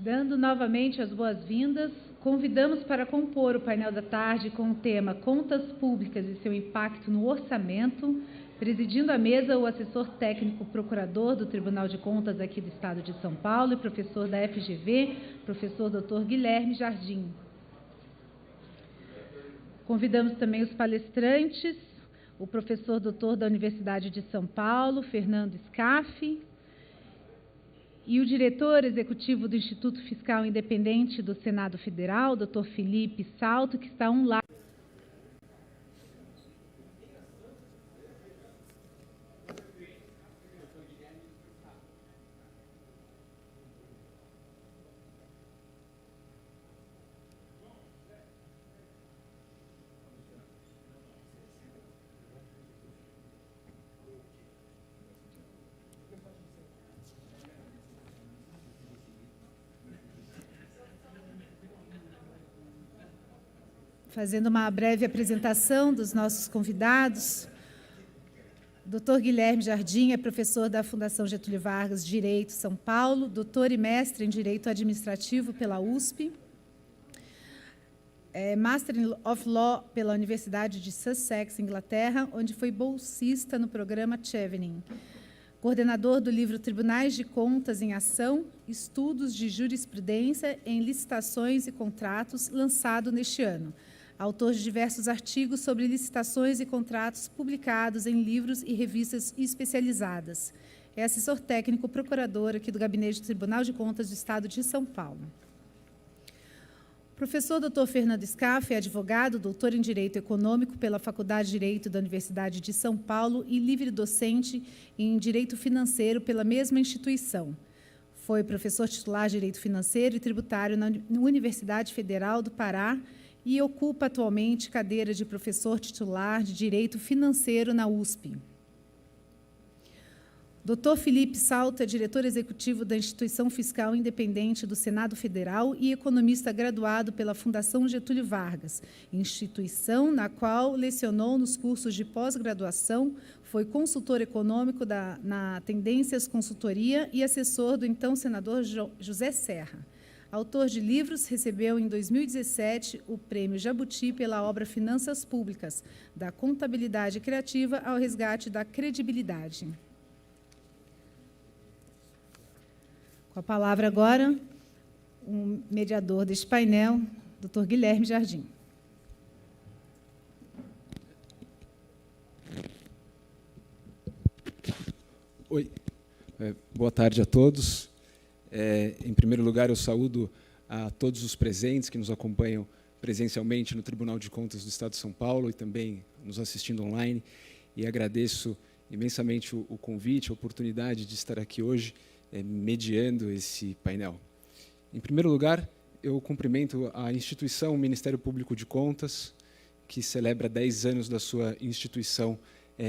Dando novamente as boas-vindas, convidamos para compor o painel da tarde com o tema Contas Públicas e seu impacto no orçamento, presidindo a mesa o assessor técnico procurador do Tribunal de Contas aqui do Estado de São Paulo e professor da FGV, professor Dr. Guilherme Jardim. Convidamos também os palestrantes, o professor doutor da Universidade de São Paulo, Fernando Scaffi, e o diretor executivo do Instituto Fiscal Independente do Senado Federal, Dr. Felipe Salto, que está online. Fazendo uma breve apresentação dos nossos convidados, o Dr. Guilherme Jardim é professor da Fundação Getúlio Vargas Direito, São Paulo, doutor e mestre em Direito Administrativo pela USP, Master of Law pela Universidade de Sussex, Inglaterra, onde foi bolsista no programa Chevening, coordenador do livro Tribunais de Contas em Ação, Estudos de Jurisprudência em Licitações e Contratos, lançado neste ano. Autor de diversos artigos sobre licitações e contratos publicados em livros e revistas especializadas. É assessor técnico procurador aqui do Gabinete do Tribunal de Contas do Estado de São Paulo. O professor Dr. Fernando Scaffi é advogado, doutor em Direito Econômico pela Faculdade de Direito da Universidade de São Paulo e livre-docente em Direito Financeiro pela mesma instituição. Foi professor titular de Direito Financeiro e Tributário na Universidade Federal do Pará e ocupa atualmente cadeira de professor titular de Direito Financeiro na USP. Dr. Felipe Salto é diretor executivo da Instituição Fiscal Independente do Senado Federal e economista graduado pela Fundação Getúlio Vargas, instituição na qual lecionou nos cursos de pós-graduação, foi consultor econômico na Tendências Consultoria e assessor do então senador José Serra. Autor de livros, recebeu em 2017 o Prêmio Jabuti pela obra Finanças Públicas, da contabilidade criativa ao resgate da credibilidade. Com a palavra agora, o mediador deste painel, Dr. Guilherme Jardim. Oi, boa tarde a todos. Em primeiro lugar, eu saúdo a todos os presentes que nos acompanham presencialmente no Tribunal de Contas do Estado de São Paulo e também nos assistindo online, e agradeço imensamente o convite, a oportunidade de estar aqui hoje mediando esse painel. Em primeiro lugar, eu cumprimento a instituição Ministério Público de Contas, que celebra 10 anos da sua instituição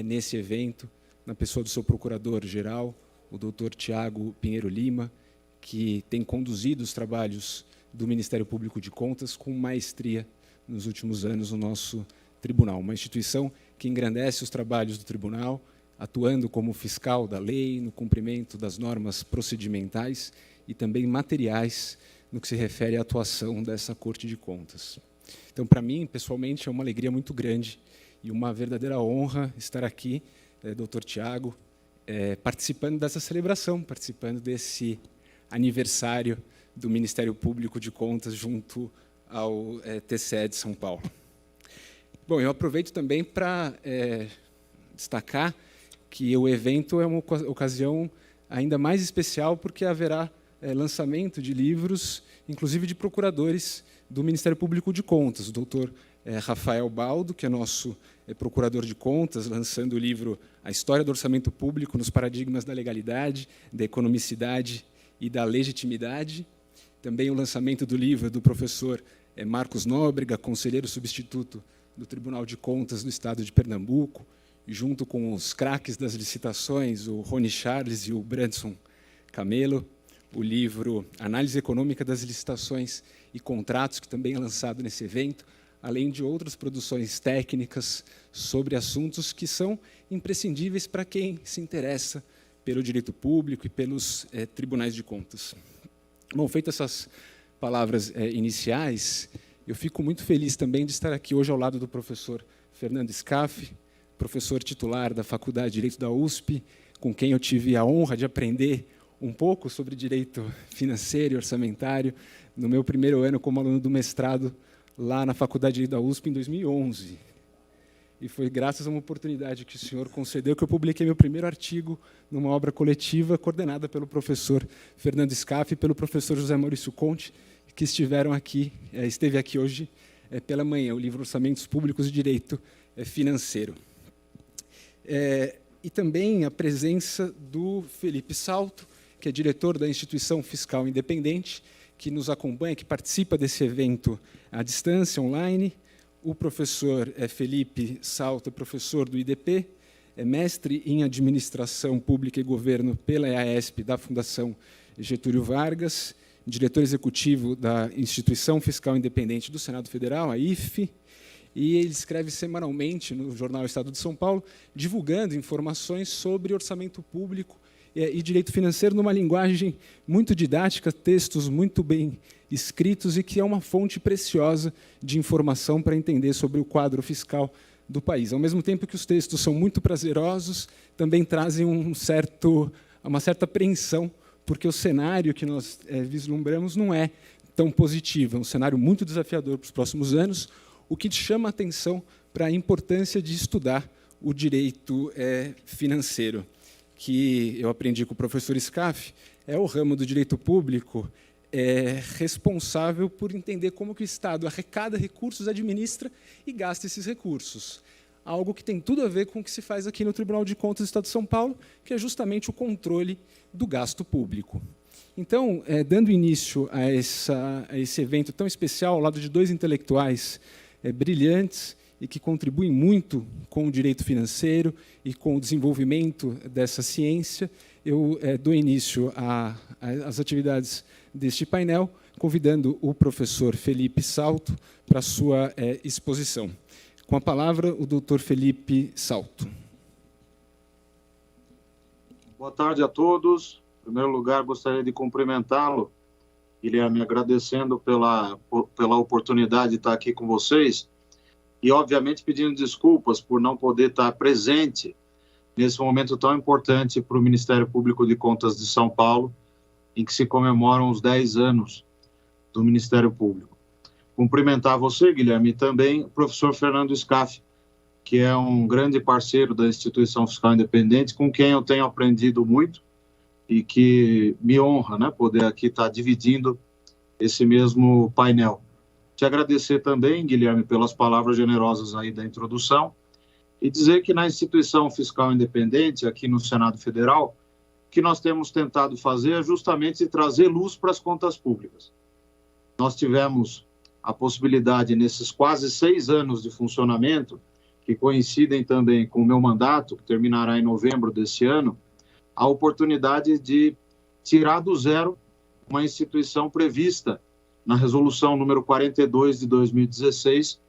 nesse evento, na pessoa do seu procurador-geral, o doutor Tiago Pinheiro Lima, que tem conduzido os trabalhos do Ministério Público de Contas com maestria nos últimos anos no nosso tribunal. Uma instituição que engrandece os trabalhos do tribunal, atuando como fiscal da lei, no cumprimento das normas procedimentais e também materiais no que se refere à atuação dessa Corte de Contas. Então, para mim, pessoalmente, é uma alegria muito grande e uma verdadeira honra estar aqui, doutor Tiago, participando dessa celebração, participando desse aniversário do Ministério Público de Contas junto ao TCE de São Paulo. Bom, eu aproveito também para destacar que o evento é uma ocasião ainda mais especial porque haverá lançamento de livros, inclusive de procuradores do Ministério Público de Contas. O doutor Rafael Baldo, que é nosso procurador de contas, lançando o livro A História do Orçamento Público nos Paradigmas da Legalidade, da Economicidade e da Legitimidade. Também o lançamento do livro do professor Marcos Nóbrega, conselheiro substituto do Tribunal de Contas do Estado de Pernambuco, junto com os craques das licitações, o Rony Charles e o Branson Camelo, o livro Análise Econômica das Licitações e Contratos, que também é lançado nesse evento, além de outras produções técnicas sobre assuntos que são imprescindíveis para quem se interessa pelo direito público e pelos tribunais de contas. Bom, feitas essas palavras iniciais, eu fico muito feliz também de estar aqui hoje ao lado do professor Fernando Scaff, professor titular da Faculdade de Direito da USP, com quem eu tive a honra de aprender um pouco sobre direito financeiro e orçamentário no meu primeiro ano como aluno do mestrado lá na Faculdade de Direito da USP em 2011. E foi graças a uma oportunidade que o senhor concedeu que eu publiquei meu primeiro artigo numa obra coletiva coordenada pelo professor Fernando Scaff e pelo professor José Maurício Conte, que esteve aqui hoje pela manhã, o livro Orçamentos Públicos e Direito Financeiro. E também a presença do Felipe Salto, que é diretor da Instituição Fiscal Independente, que nos acompanha, que participa desse evento à distância, online. O professor Felipe Salto é professor do IDP, é mestre em Administração Pública e Governo pela EASP da Fundação Getúlio Vargas, diretor executivo da Instituição Fiscal Independente do Senado Federal, a IFE, e ele escreve semanalmente no jornal Estado de São Paulo, divulgando informações sobre orçamento público e direito financeiro numa linguagem muito didática, textos muito bem escritos e que é uma fonte preciosa de informação para entender sobre o quadro fiscal do país. Ao mesmo tempo que os textos são muito prazerosos, também trazem uma certa apreensão, porque o cenário que nós vislumbramos não é tão positivo, é um cenário muito desafiador para os próximos anos, o que chama a atenção para a importância de estudar o direito financeiro, que eu aprendi com o professor Scaff, é o ramo do direito público responsável por entender como que o Estado arrecada recursos, administra e gasta esses recursos. Algo que tem tudo a ver com o que se faz aqui no Tribunal de Contas do Estado de São Paulo, que é justamente o controle do gasto público. Então, dando início a esse evento tão especial, ao lado de dois intelectuais brilhantes e que contribuem muito com o direito financeiro e com o desenvolvimento dessa ciência, eu dou início às atividades deste painel, convidando o professor Felipe Salto para a sua exposição. Com a palavra, o doutor Felipe Salto. Boa tarde a todos. Em primeiro lugar, gostaria de cumprimentá-lo, Guilherme, agradecendo pela oportunidade de estar aqui com vocês e, obviamente, pedindo desculpas por não poder estar presente nesse momento tão importante para o Ministério Público de Contas de São Paulo, em que se comemoram os 10 anos do Ministério Público. Cumprimentar você, Guilherme, e também o professor Fernando Scaff, que é um grande parceiro da Instituição Fiscal Independente, com quem eu tenho aprendido muito e que me honra, né, poder aqui estar dividindo esse mesmo painel. Te agradecer também, Guilherme, pelas palavras generosas aí da introdução e dizer que na Instituição Fiscal Independente, aqui no Senado Federal, o que nós temos tentado fazer é justamente trazer luz para as contas públicas. Nós tivemos a possibilidade, nesses quase 6 anos de funcionamento, que coincidem também com o meu mandato, que terminará em novembro deste ano, a oportunidade de tirar do zero uma instituição prevista na Resolução número 42 de 2016,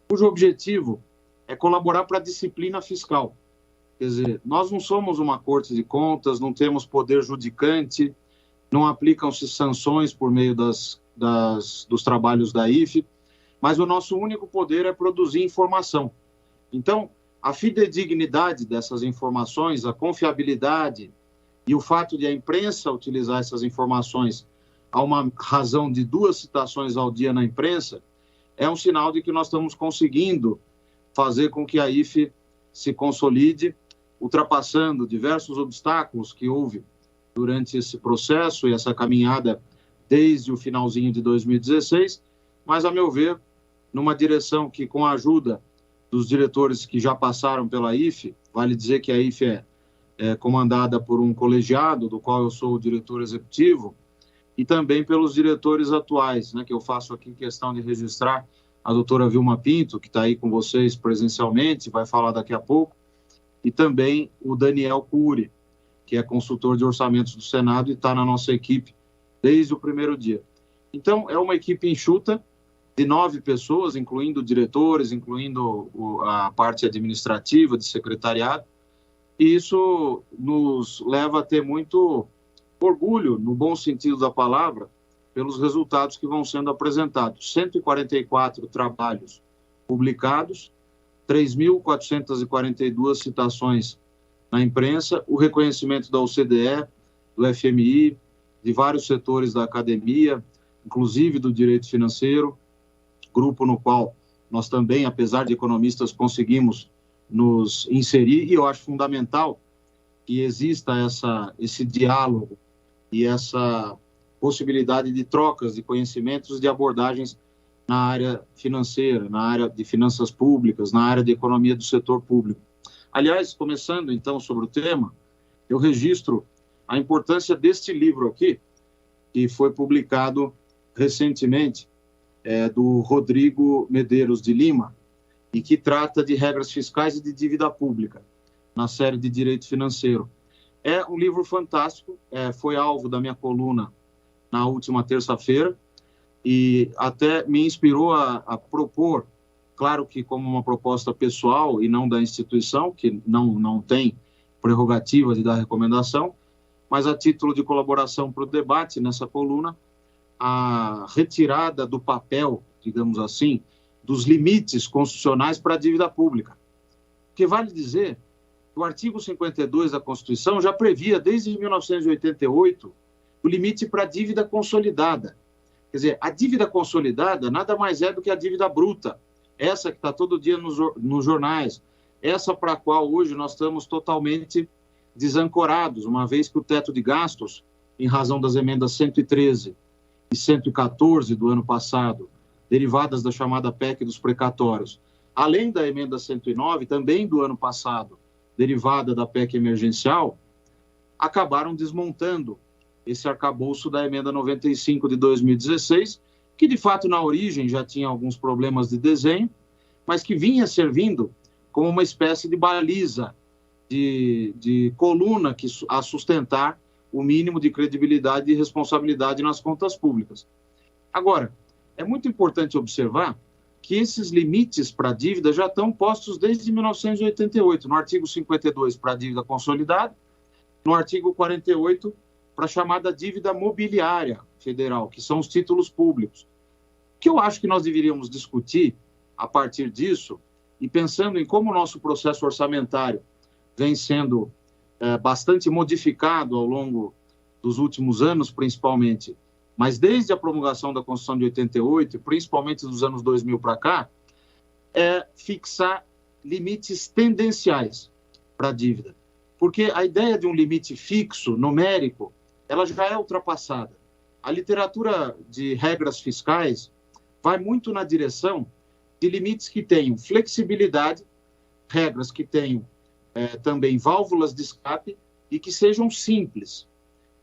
cujo objetivo é colaborar para a disciplina fiscal. Quer dizer, nós não somos uma corte de contas, não temos poder judicante, não aplicam-se sanções por meio dos trabalhos da IFE, mas o nosso único poder é produzir informação. Então, a fidedignidade dessas informações, a confiabilidade e o fato de a imprensa utilizar essas informações a uma razão de 2 citações ao dia na imprensa, é um sinal de que nós estamos conseguindo fazer com que a IFE se consolide, ultrapassando diversos obstáculos que houve durante esse processo e essa caminhada desde o finalzinho de 2016, mas, a meu ver, numa direção que, com a ajuda dos diretores que já passaram pela IFE, vale dizer que a IFE é comandada por um colegiado, do qual eu sou o diretor executivo, e também pelos diretores atuais, né, que eu faço aqui questão de registrar a doutora Vilma Pinto, que está aí com vocês presencialmente, vai falar daqui a pouco, e também o Daniel Cury, que é consultor de orçamentos do Senado e está na nossa equipe desde o primeiro dia. Então, é uma equipe enxuta de 9 pessoas, incluindo diretores, incluindo a parte administrativa de secretariado, e isso nos leva a ter muito orgulho, no bom sentido da palavra, pelos resultados que vão sendo apresentados. 144 trabalhos publicados, 3.442 citações na imprensa, o reconhecimento da OCDE, do FMI, de vários setores da academia, inclusive do direito financeiro, grupo no qual nós também, apesar de economistas, conseguimos nos inserir, e eu acho fundamental que exista esse diálogo e essa possibilidade de trocas de conhecimentos, de abordagens na área financeira, na área de finanças públicas, na área de economia do setor público. Aliás, começando então sobre o tema, eu registro a importância deste livro aqui, que foi publicado recentemente, do Rodrigo Medeiros de Lima, e que trata de regras fiscais e de dívida pública, na série de direito financeiro. É um livro fantástico, foi alvo da minha coluna na última terça-feira, e até me inspirou a propor, claro que como uma proposta pessoal e não da instituição, que não tem prerrogativa de dar recomendação, mas a título de colaboração para o debate nessa coluna, a retirada do papel, digamos assim, dos limites constitucionais para a dívida pública. Porque vale dizer que o artigo 52 da Constituição já previa, desde 1988, o limite para a dívida consolidada. Quer dizer, a dívida consolidada nada mais é do que a dívida bruta, essa que está todo dia nos jornais, essa para a qual hoje nós estamos totalmente desancorados, uma vez que o teto de gastos, em razão das emendas 113 e 114 do ano passado, derivadas da chamada PEC dos precatórios, além da emenda 109, também do ano passado, derivada da PEC emergencial, acabaram desmontando esse arcabouço da emenda 95 de 2016, que de fato na origem já tinha alguns problemas de desenho, mas que vinha servindo como uma espécie de baliza, de coluna a sustentar o mínimo de credibilidade e responsabilidade nas contas públicas. Agora, é muito importante observar que esses limites para a dívida já estão postos desde 1988, no artigo 52 para a dívida consolidada, no artigo 48 para a chamada dívida mobiliária federal, que são os títulos públicos. O que eu acho que nós deveríamos discutir a partir disso, e pensando em como o nosso processo orçamentário vem sendo bastante modificado ao longo dos últimos anos, principalmente, mas desde a promulgação da Constituição de 88, principalmente dos anos 2000 para cá, é fixar limites tendenciais para a dívida. Porque a ideia de um limite fixo, numérico, ela já é ultrapassada. A literatura de regras fiscais vai muito na direção de limites que tenham flexibilidade, regras que tenham também válvulas de escape e que sejam simples.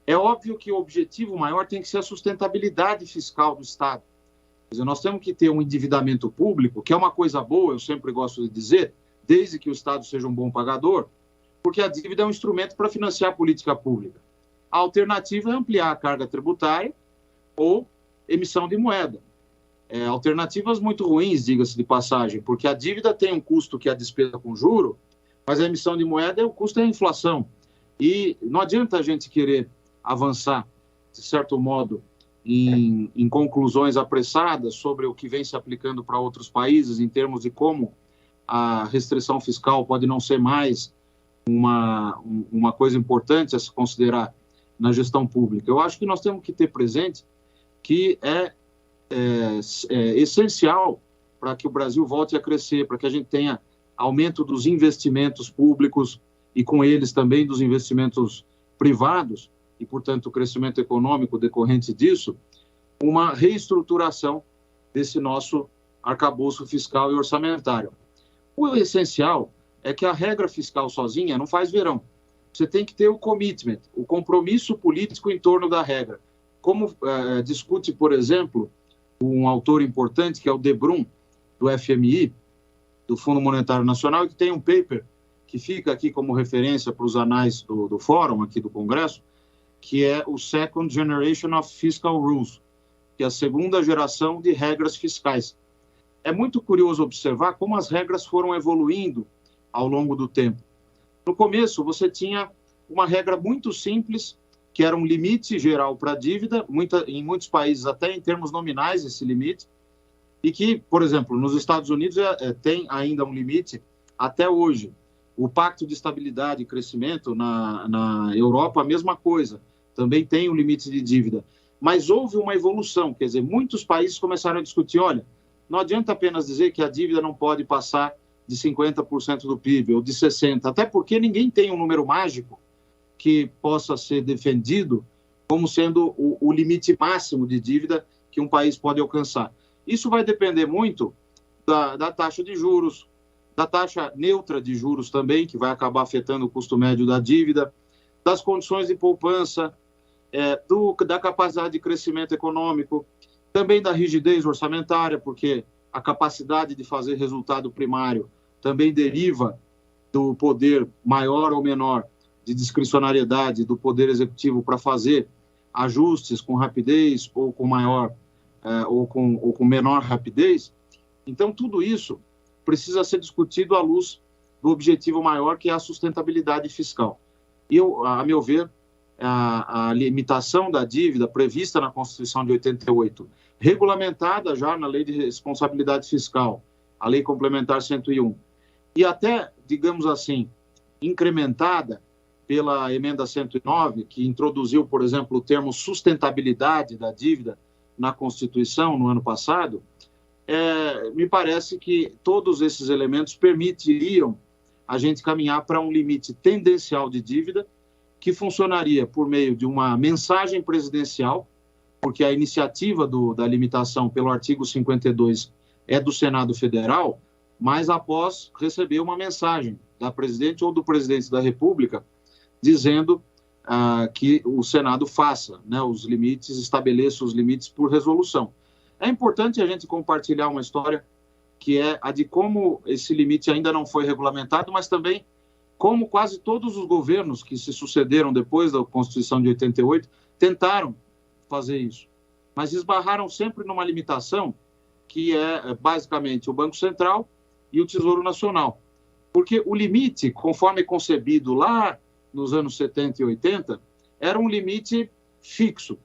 É óbvio que o objetivo maior tem que ser a sustentabilidade fiscal do Estado. Quer dizer, nós temos que ter um endividamento público, que é uma coisa boa, eu sempre gosto de dizer, desde que o Estado seja um bom pagador, porque a dívida é um instrumento para financiar a política pública. A alternativa é ampliar a carga tributária ou emissão de moeda. Alternativas muito ruins, diga-se de passagem, porque a dívida tem um custo que é a despesa com juro, mas a emissão de moeda, o custo é a inflação. E não adianta a gente querer avançar, de certo modo, em conclusões apressadas sobre o que vem se aplicando para outros países, em termos de como a restrição fiscal pode não ser mais uma coisa importante a se considerar na gestão pública. Eu acho que nós temos que ter presente que é essencial para que o Brasil volte a crescer, para que a gente tenha aumento dos investimentos públicos e, com eles, também dos investimentos privados, e, portanto, o crescimento econômico decorrente disso, uma reestruturação desse nosso arcabouço fiscal e orçamentário. O essencial é que a regra fiscal sozinha não faz verão. Você tem que ter o commitment, o compromisso político em torno da regra. Como discute, por exemplo, um autor importante, que é o De Brum, do FMI, do Fundo Monetário Nacional, que tem um paper que fica aqui como referência para os anais do Fórum, aqui do Congresso, que é o Second Generation of Fiscal Rules, que é a segunda geração de regras fiscais. É muito curioso observar como as regras foram evoluindo ao longo do tempo. No começo, você tinha uma regra muito simples que era um limite geral para a dívida, em muitos países até em termos nominais esse limite, e que, por exemplo, nos Estados Unidos tem ainda um limite até hoje. O Pacto de Estabilidade e Crescimento na Europa, a mesma coisa, também tem um limite de dívida. Mas houve uma evolução, quer dizer, muitos países começaram a discutir, olha, não adianta apenas dizer que a dívida não pode passar de 50% do PIB ou de 60%, até porque ninguém tem um número mágico que possa ser defendido como sendo o limite máximo de dívida que um país pode alcançar. Isso vai depender muito da taxa de juros, da taxa neutra de juros também, que vai acabar afetando o custo médio da dívida, das condições de poupança, da capacidade de crescimento econômico, também da rigidez orçamentária, porque a capacidade de fazer resultado primário também deriva do poder maior ou menor de discricionariedade do Poder Executivo para fazer ajustes com rapidez ou com maior ou com menor rapidez. Então, tudo isso precisa ser discutido à luz do objetivo maior, que é a sustentabilidade fiscal. E, a meu ver, a limitação da dívida prevista na Constituição de 88, regulamentada já na Lei de Responsabilidade Fiscal, a Lei Complementar 101, e até, digamos assim, incrementada pela Emenda 109, que introduziu, por exemplo, o termo sustentabilidade da dívida na Constituição no ano passado, me parece que todos esses elementos permitiriam a gente caminhar para um limite tendencial de dívida que funcionaria por meio de uma mensagem presidencial, porque a iniciativa da limitação pelo artigo 52 é do Senado Federal, mas após receber uma mensagem da presidente ou do presidente da República dizendo que o Senado faça, né, os limites, estabeleça os limites por resolução. É importante a gente compartilhar uma história que é a de como esse limite ainda não foi regulamentado, mas também como quase todos os governos que se sucederam depois da Constituição de 88 tentaram fazer isso, mas esbarraram sempre numa limitação que é basicamente o Banco Central e o Tesouro Nacional. Porque o limite, conforme concebido lá nos anos 70 e 80, era um limite fixo,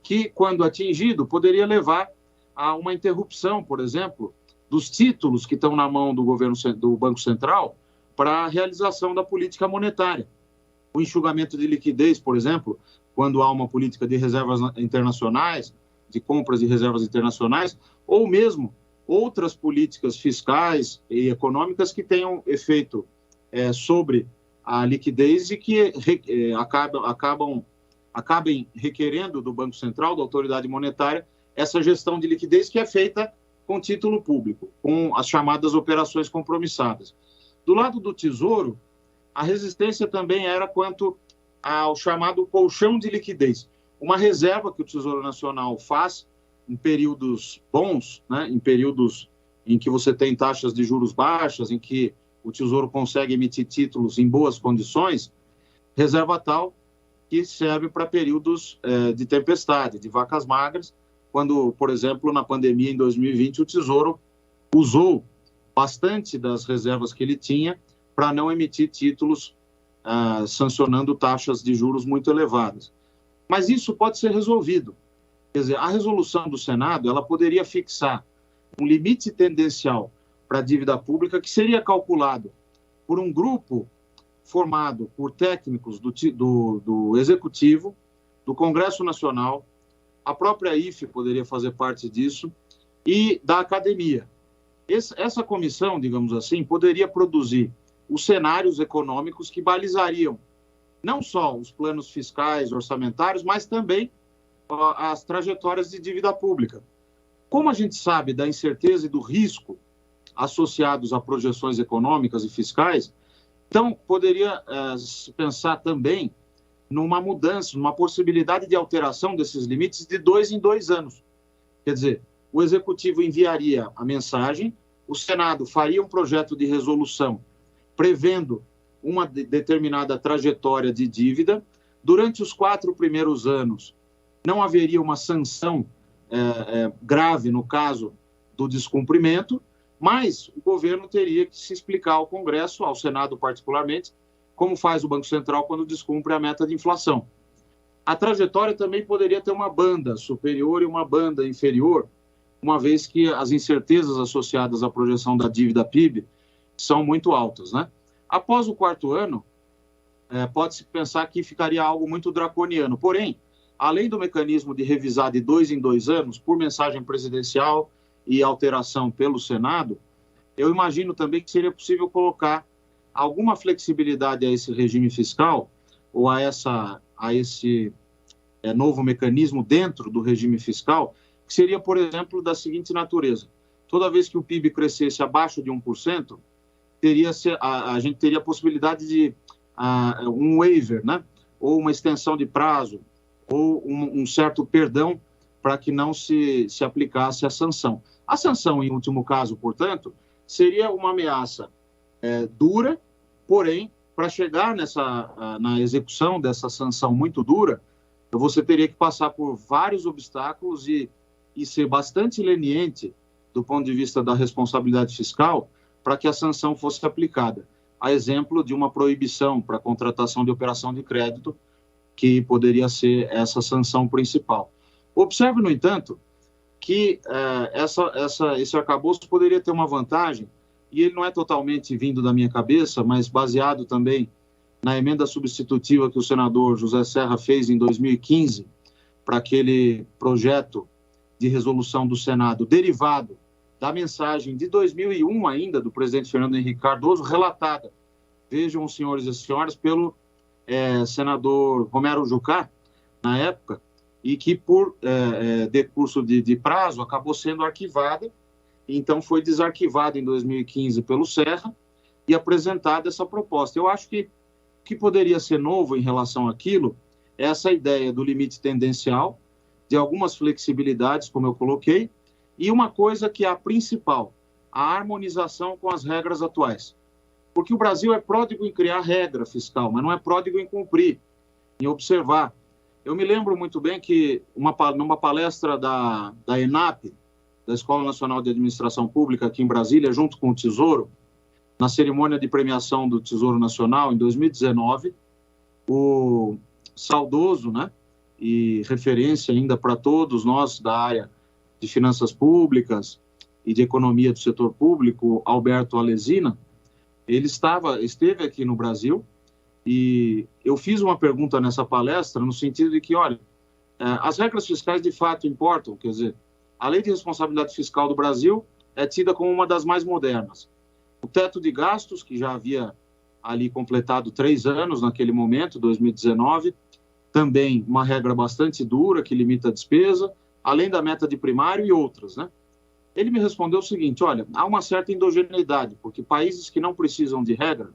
que, quando atingido, poderia levar a uma interrupção, por exemplo, dos títulos que estão na mão do governo do Banco Central para a realização da política monetária. O enxugamento de liquidez, por exemplo, quando há uma política de reservas internacionais, de compras de reservas internacionais, ou mesmo outras políticas fiscais e econômicas que tenham efeito sobre a liquidez e que acabem requerendo do Banco Central, da autoridade monetária, essa gestão de liquidez que é feita com título público, com as chamadas operações compromissadas. Do lado do Tesouro, a resistência também era quanto ao chamado colchão de liquidez, uma reserva que o Tesouro Nacional faz em períodos bons, né, em períodos em que você tem taxas de juros baixas, em que o Tesouro consegue emitir títulos em boas condições, reserva tal que serve para períodos de tempestade, de vacas magras, quando, por exemplo, na pandemia em 2020, o Tesouro usou bastante das reservas que ele tinha para não emitir títulos sancionando taxas de juros muito elevadas. Mas isso pode ser resolvido. Quer dizer, a resolução do Senado, ela poderia fixar um limite tendencial para a dívida pública que seria calculado por um grupo formado por técnicos do Executivo, do Congresso Nacional, a própria IFE poderia fazer parte disso, e da academia. Essa comissão, digamos assim, poderia produzir os cenários econômicos que balizariam não só os planos fiscais, orçamentários, mas também as trajetórias de dívida pública. Como a gente sabe da incerteza e do risco associados a projeções econômicas e fiscais, então poderia pensar também numa mudança, numa possibilidade de alteração desses limites de 2 em 2 anos. Quer dizer, o Executivo enviaria a mensagem, o Senado faria um projeto de resolução prevendo uma determinada trajetória de dívida. Durante os 4 primeiros anos, não haveria uma sanção grave no caso do descumprimento, mas o governo teria que se explicar ao Congresso, ao Senado particularmente, como faz o Banco Central quando descumpre a meta de inflação. A trajetória também poderia ter uma banda superior e uma banda inferior, uma vez que as incertezas associadas à projeção da dívida PIB são muito altas, né? Após o quarto ano, pode-se pensar que ficaria algo muito draconiano. Porém, além do mecanismo de revisar de 2 em 2 anos, por mensagem presidencial e alteração pelo Senado, eu imagino também que seria possível colocar alguma flexibilidade a esse regime fiscal ou a esse novo mecanismo dentro do regime fiscal, que seria, por exemplo, da seguinte natureza. Toda vez que o PIB crescesse abaixo de 1%, a gente teria a possibilidade de um waiver, né? Ou uma extensão de prazo, ou um certo perdão para que não se aplicasse a sanção. A sanção, em último caso, portanto, seria uma ameaça dura, porém, para chegar na execução dessa sanção muito dura, você teria que passar por vários obstáculos e ser bastante leniente do ponto de vista da responsabilidade fiscal para que a sanção fosse aplicada. A exemplo de uma proibição para a contratação de operação de crédito, que poderia ser essa sanção principal. Observe, no entanto, que esse arcabouço poderia ter uma vantagem, e ele não é totalmente vindo da minha cabeça, mas baseado também na emenda substitutiva que o senador José Serra fez em 2015 para aquele projeto de resolução do Senado derivado da mensagem de 2001 ainda do presidente Fernando Henrique Cardoso, relatada, vejam os senhores e senhoras, pelo senador Romero Jucá, na época, e que por decurso de prazo acabou sendo arquivada, então foi desarquivada em 2015 pelo Serra e apresentada essa proposta. Eu acho que o que poderia ser novo em relação àquilo é essa ideia do limite tendencial, de algumas flexibilidades, como eu coloquei, e uma coisa que é a principal, a harmonização com as regras atuais. Porque o Brasil é pródigo em criar regra fiscal, mas não é pródigo em cumprir, em observar. Eu me lembro muito bem que, numa palestra da ENAP, da Escola Nacional de Administração Pública, aqui em Brasília, junto com o Tesouro, na cerimônia de premiação do Tesouro Nacional, em 2019, o saudoso, né, e referência ainda para todos nós da área de finanças públicas e de economia do setor público, Alberto Alesina, ele esteve aqui no Brasil e eu fiz uma pergunta nessa palestra no sentido de que, olha, as regras fiscais de fato importam, quer dizer, a Lei de Responsabilidade Fiscal do Brasil é tida como uma das mais modernas. O teto de gastos, que já havia ali completado 3 anos naquele momento, 2019, também uma regra bastante dura que limita a despesa, além da meta de primário e outras, né? Ele me respondeu o seguinte, olha, há uma certa endogeneidade, porque países que não precisam de regra,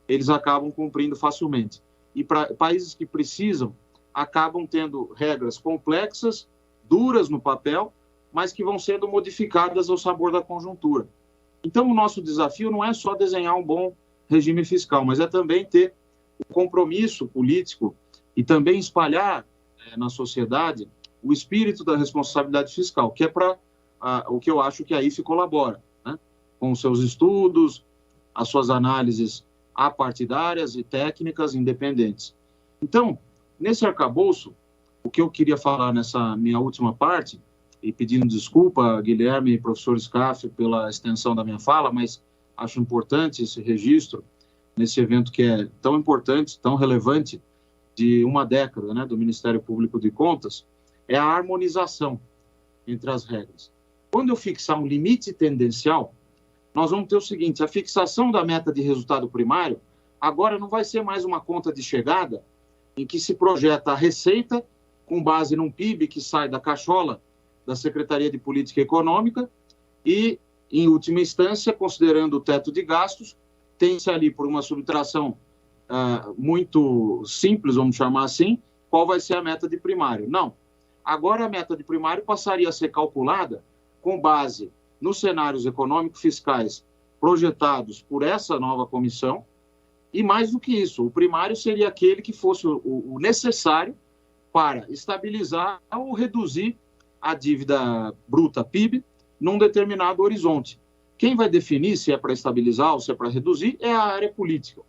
eles acabam cumprindo facilmente. E países que precisam, acabam tendo regras complexas, duras no papel, mas que vão sendo modificadas ao sabor da conjuntura. Então, o nosso desafio não é só desenhar um bom regime fiscal, mas é também ter o compromisso político e também espalhar na sociedade o espírito da responsabilidade fiscal, que é para o que eu acho que a IFE colabora, né? Com os seus estudos, as suas análises apartidárias e técnicas independentes. Então, nesse arcabouço, o que eu queria falar nessa minha última parte, e pedindo desculpa, Guilherme e professor Scaff, pela extensão da minha fala, mas acho importante esse registro nesse evento que é tão importante, tão relevante, de uma década, né, do Ministério Público de Contas, é a harmonização entre as regras. Quando eu fixar um limite tendencial, nós vamos ter o seguinte, a fixação da meta de resultado primário agora não vai ser mais uma conta de chegada em que se projeta a receita com base num PIB que sai da cachola da Secretaria de Política Econômica e, em última instância, considerando o teto de gastos, tem-se ali, por uma subtração muito simples, vamos chamar assim, qual vai ser a meta de primário. Não. Agora a meta de primário passaria a ser calculada com base nos cenários econômicos fiscais projetados por essa nova comissão e, mais do que isso, o primário seria aquele que fosse o necessário para estabilizar ou reduzir a dívida bruta PIB num determinado horizonte. Quem vai definir se é para estabilizar ou se é para reduzir é a área política,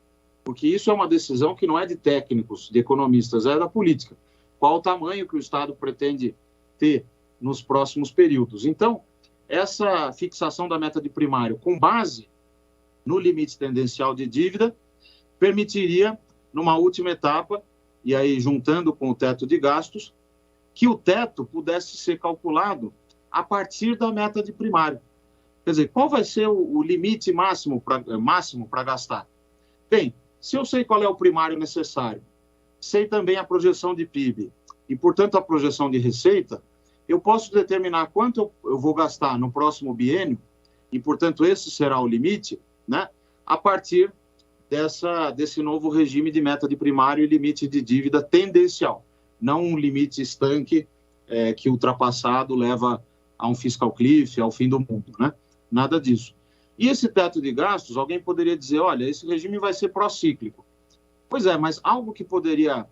porque isso é uma decisão que não é de técnicos, de economistas, é da política. qual o tamanho que o Estado pretende ter nos próximos períodos. Então, essa fixação da meta de primário com base no limite tendencial de dívida permitiria, numa última etapa, e aí juntando com o teto de gastos, que o teto pudesse ser calculado a partir da meta de primário. Quer dizer, qual vai ser o limite máximo para gastar? Bem, se eu sei qual é o primário necessário, sei também a projeção de PIB e, portanto, a projeção de receita, eu posso determinar quanto eu vou gastar no próximo biênio e, portanto, esse será o limite, né, a partir desse novo regime de meta de primário e limite de dívida tendencial, não um limite estanque que ultrapassado leva a um fiscal cliff, ao fim do mundo, né? Nada disso. E esse teto de gastos, alguém poderia dizer, olha, esse regime vai ser procíclico. Pois é, mas algo que poderia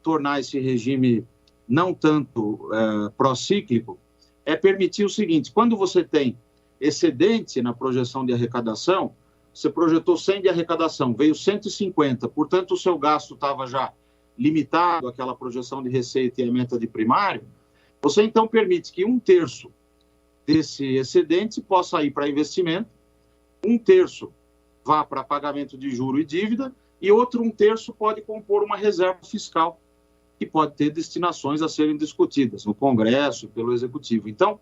tornar esse regime não tanto procíclico é permitir o seguinte, quando você tem excedente na projeção de arrecadação, você projetou 100 de arrecadação, veio 150, portanto, o seu gasto estava já limitado àquela projeção de receita e a meta de primário, você então permite que 1/3 desse excedente possa ir para investimento, 1/3 vá para pagamento de juro e dívida, e outro 1/3 pode compor uma reserva fiscal, que pode ter destinações a serem discutidas no Congresso, pelo Executivo. Então,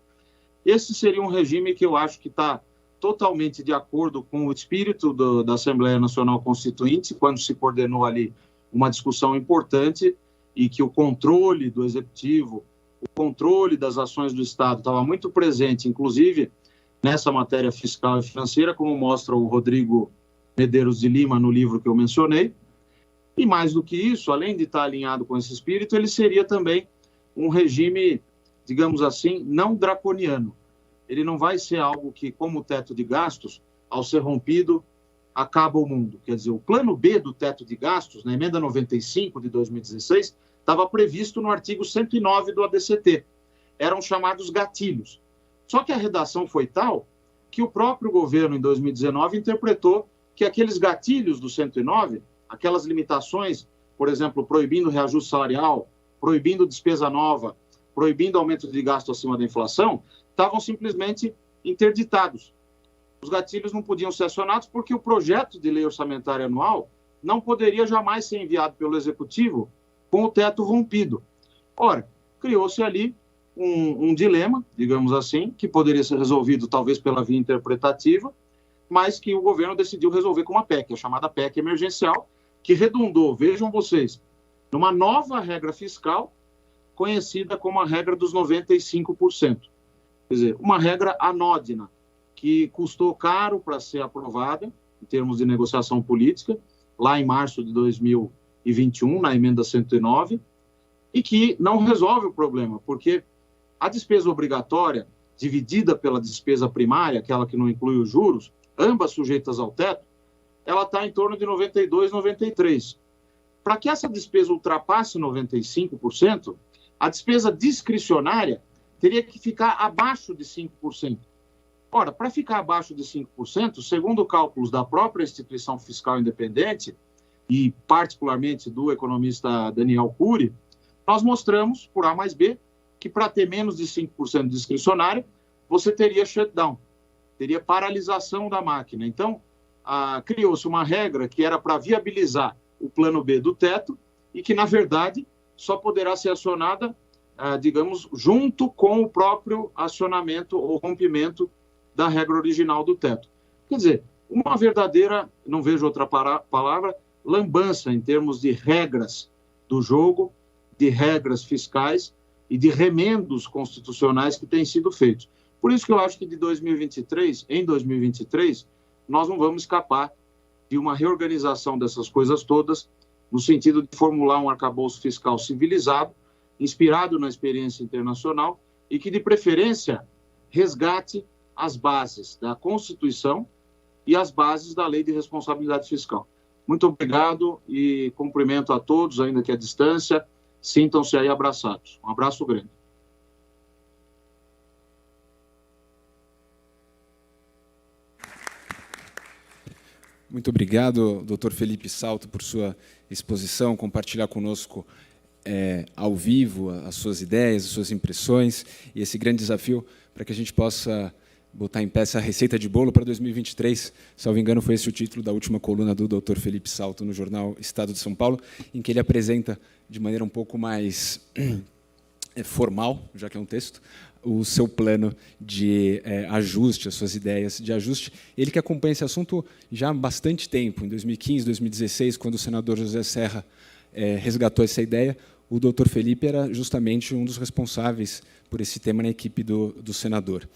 esse seria um regime que eu acho que está totalmente de acordo com o espírito da Assembleia Nacional Constituinte, quando se coordenou ali uma discussão importante e que o controle do Executivo, o controle das ações do Estado estava muito presente, inclusive nessa matéria fiscal e financeira, como mostra o Rodrigo Medeiros de Lima no livro que eu mencionei. E mais do que isso, além de estar alinhado com esse espírito, ele seria também um regime, digamos assim, não draconiano. Ele não vai ser algo que, como o teto de gastos, ao ser rompido, acaba o mundo. Quer dizer, o plano B do teto de gastos, na emenda 95 de 2016, estava previsto no artigo 109 do ADCT. Eram chamados gatilhos. Só que a redação foi tal que o próprio governo, em 2019, interpretou que aqueles gatilhos do 109, aquelas limitações, por exemplo, proibindo reajuste salarial, proibindo despesa nova, proibindo aumento de gasto acima da inflação, estavam simplesmente interditados. Os gatilhos não podiam ser acionados porque o projeto de lei orçamentária anual não poderia jamais ser enviado pelo Executivo com o teto rompido. Ora, criou-se ali um dilema, digamos assim, que poderia ser resolvido talvez pela via interpretativa, mas que o governo decidiu resolver com uma PEC, a chamada PEC emergencial, que redundou, vejam vocês, numa nova regra fiscal conhecida como a regra dos 95%. Quer dizer, uma regra anódina, que custou caro para ser aprovada, em termos de negociação política, lá em março de 2021, na emenda 109, e que não resolve o problema, porque a despesa obrigatória, dividida pela despesa primária, aquela que não inclui os juros, ambas sujeitas ao teto, ela está em torno de 92%, 93%. Para que essa despesa ultrapasse 95%, a despesa discricionária teria que ficar abaixo de 5%. Ora, para ficar abaixo de 5%, segundo cálculos da própria instituição fiscal independente, e particularmente do economista Daniel Cury, nós mostramos, por A mais B, que para ter menos de 5% discricionária, você teria shutdown, teria paralisação da máquina. Então, criou-se uma regra que era para viabilizar o plano B do teto e que, na verdade, só poderá ser acionada, digamos, junto com o próprio acionamento ou rompimento da regra original do teto. Quer dizer, uma verdadeira, não vejo outra palavra, lambança em termos de regras do jogo, de regras fiscais e de remendos constitucionais que têm sido feitos. Por isso que eu acho que em 2023, nós não vamos escapar de uma reorganização dessas coisas todas, no sentido de formular um arcabouço fiscal civilizado, inspirado na experiência internacional e que, de preferência, resgate as bases da Constituição e as bases da Lei de Responsabilidade Fiscal. Muito obrigado e cumprimento a todos, ainda que à distância. Sintam-se aí abraçados. Um abraço grande. Muito obrigado, Dr. Felipe Salto, por sua exposição, compartilhar conosco ao vivo as suas ideias, as suas impressões, e esse grande desafio para que a gente possa botar em pé essa receita de bolo para 2023. Salvo engano, foi esse o título da última coluna do Dr. Felipe Salto no jornal Estado de São Paulo, em que ele apresenta de maneira um pouco mais formal, já que é um texto, o seu plano de ajuste, as suas ideias de ajuste. Ele que acompanha esse assunto já há bastante tempo, em 2015, 2016, quando o senador José Serra resgatou essa ideia, o doutor Felipe era justamente um dos responsáveis por esse tema na equipe do senador.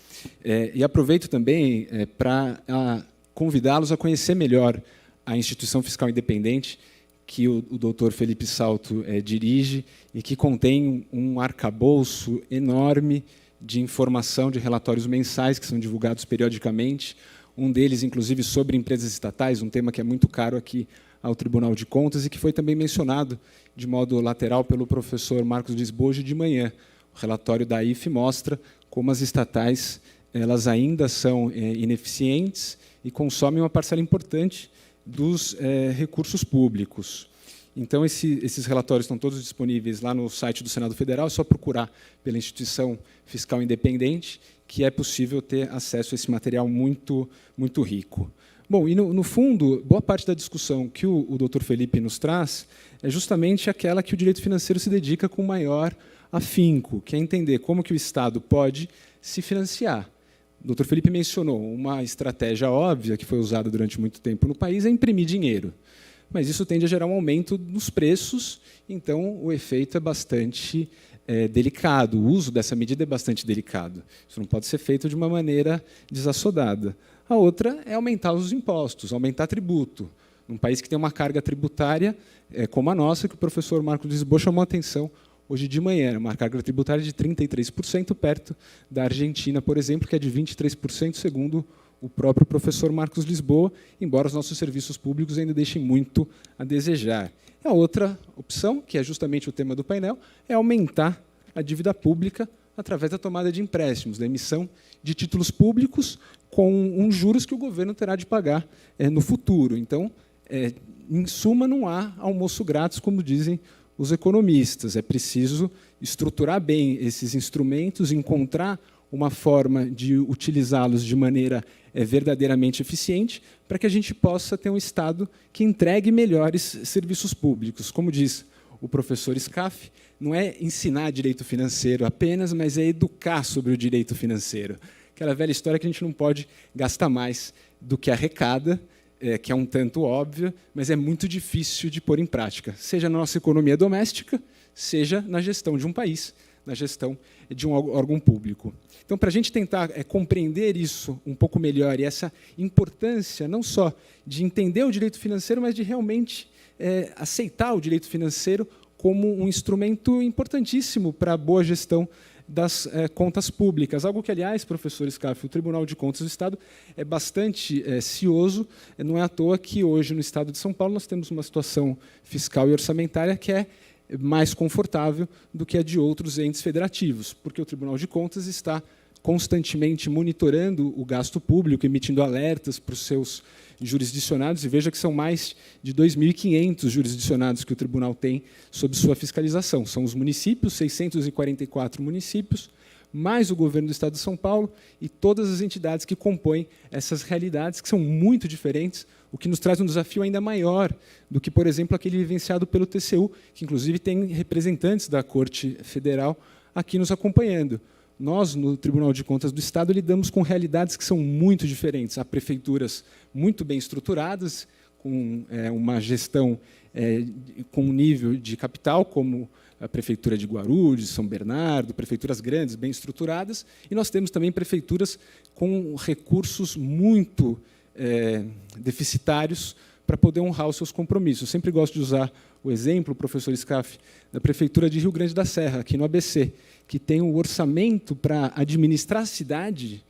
E aproveito também para convidá-los a conhecer melhor a Instituição Fiscal Independente, que o doutor Felipe Salto dirige e que contém um arcabouço enorme de informação, de relatórios mensais que são divulgados periodicamente, um deles, inclusive, sobre empresas estatais, um tema que é muito caro aqui ao Tribunal de Contas e que foi também mencionado de modo lateral pelo professor Marcos Lisboa de manhã. O relatório da IFE mostra como as estatais elas ainda são ineficientes e consomem uma parcela importante dos recursos públicos. Então, esses relatórios estão todos disponíveis lá no site do Senado Federal, é só procurar pela Instituição Fiscal Independente, que é possível ter acesso a esse material muito, muito rico. Bom, e no fundo, boa parte da discussão que o doutor Felipe nos traz é justamente aquela que o direito financeiro se dedica com maior afinco, que é entender como que o Estado pode se financiar. O doutor Felipe mencionou uma estratégia óbvia que foi usada durante muito tempo no país, é imprimir dinheiro. Mas isso tende a gerar um aumento nos preços, então o efeito é bastante delicado, o uso dessa medida é bastante delicado. Isso não pode ser feito de uma maneira desassodada. A outra é aumentar os impostos, aumentar tributo. Num país que tem uma carga tributária como a nossa, que o professor Marcos Lisboa chamou a atenção hoje de manhã, uma carga tributária de 33%, perto da Argentina, por exemplo, que é de 23%, segundo o próprio professor Marcos Lisboa, embora os nossos serviços públicos ainda deixem muito a desejar. A outra opção, que é justamente o tema do painel, é aumentar a dívida pública através da tomada de empréstimos, da emissão de títulos públicos com uns juros que o governo terá de pagar no futuro. Então, em suma, não há almoço grátis, como dizem os economistas. É preciso estruturar bem esses instrumentos, encontrar uma forma de utilizá-los de maneira verdadeiramente eficiente, para que a gente possa ter um Estado que entregue melhores serviços públicos. Como diz o professor Scaff, não é ensinar direito financeiro apenas, mas é educar sobre o direito financeiro. Aquela velha história que a gente não pode gastar mais do que arrecada, que é um tanto óbvio, mas é muito difícil de pôr em prática, seja na nossa economia doméstica, seja na gestão de um país, na gestão de um órgão público. Então, para a gente tentar compreender isso um pouco melhor e essa importância não só de entender o direito financeiro, mas de realmente aceitar o direito financeiro como um instrumento importantíssimo para a boa gestão das contas públicas. Algo que, aliás, professor Scaff, o Tribunal de Contas do Estado é bastante cioso. Não é à toa que hoje, no Estado de São Paulo, nós temos uma situação fiscal e orçamentária que é mais confortável do que a de outros entes federativos, porque o Tribunal de Contas está constantemente monitorando o gasto público, emitindo alertas para os seus jurisdicionados, e veja que são mais de 2.500 jurisdicionados que o tribunal tem sob sua fiscalização. São os municípios, 644 municípios, mais o governo do Estado de São Paulo e todas as entidades que compõem essas realidades, que são muito diferentes, o que nos traz um desafio ainda maior do que, por exemplo, aquele vivenciado pelo TCU, que, inclusive, tem representantes da Corte Federal aqui nos acompanhando. Nós, no Tribunal de Contas do Estado, lidamos com realidades que são muito diferentes. Há prefeituras muito bem estruturadas, com uma gestão com um nível de capital, como a Prefeitura de Guarulhos, de São Bernardo, prefeituras grandes, bem estruturadas, e nós temos também prefeituras com recursos muito deficitários para poder honrar os seus compromissos. Eu sempre gosto de usar o exemplo, professor Scaff, da Prefeitura de Rio Grande da Serra, aqui no ABC, que tem um orçamento para administrar a cidade.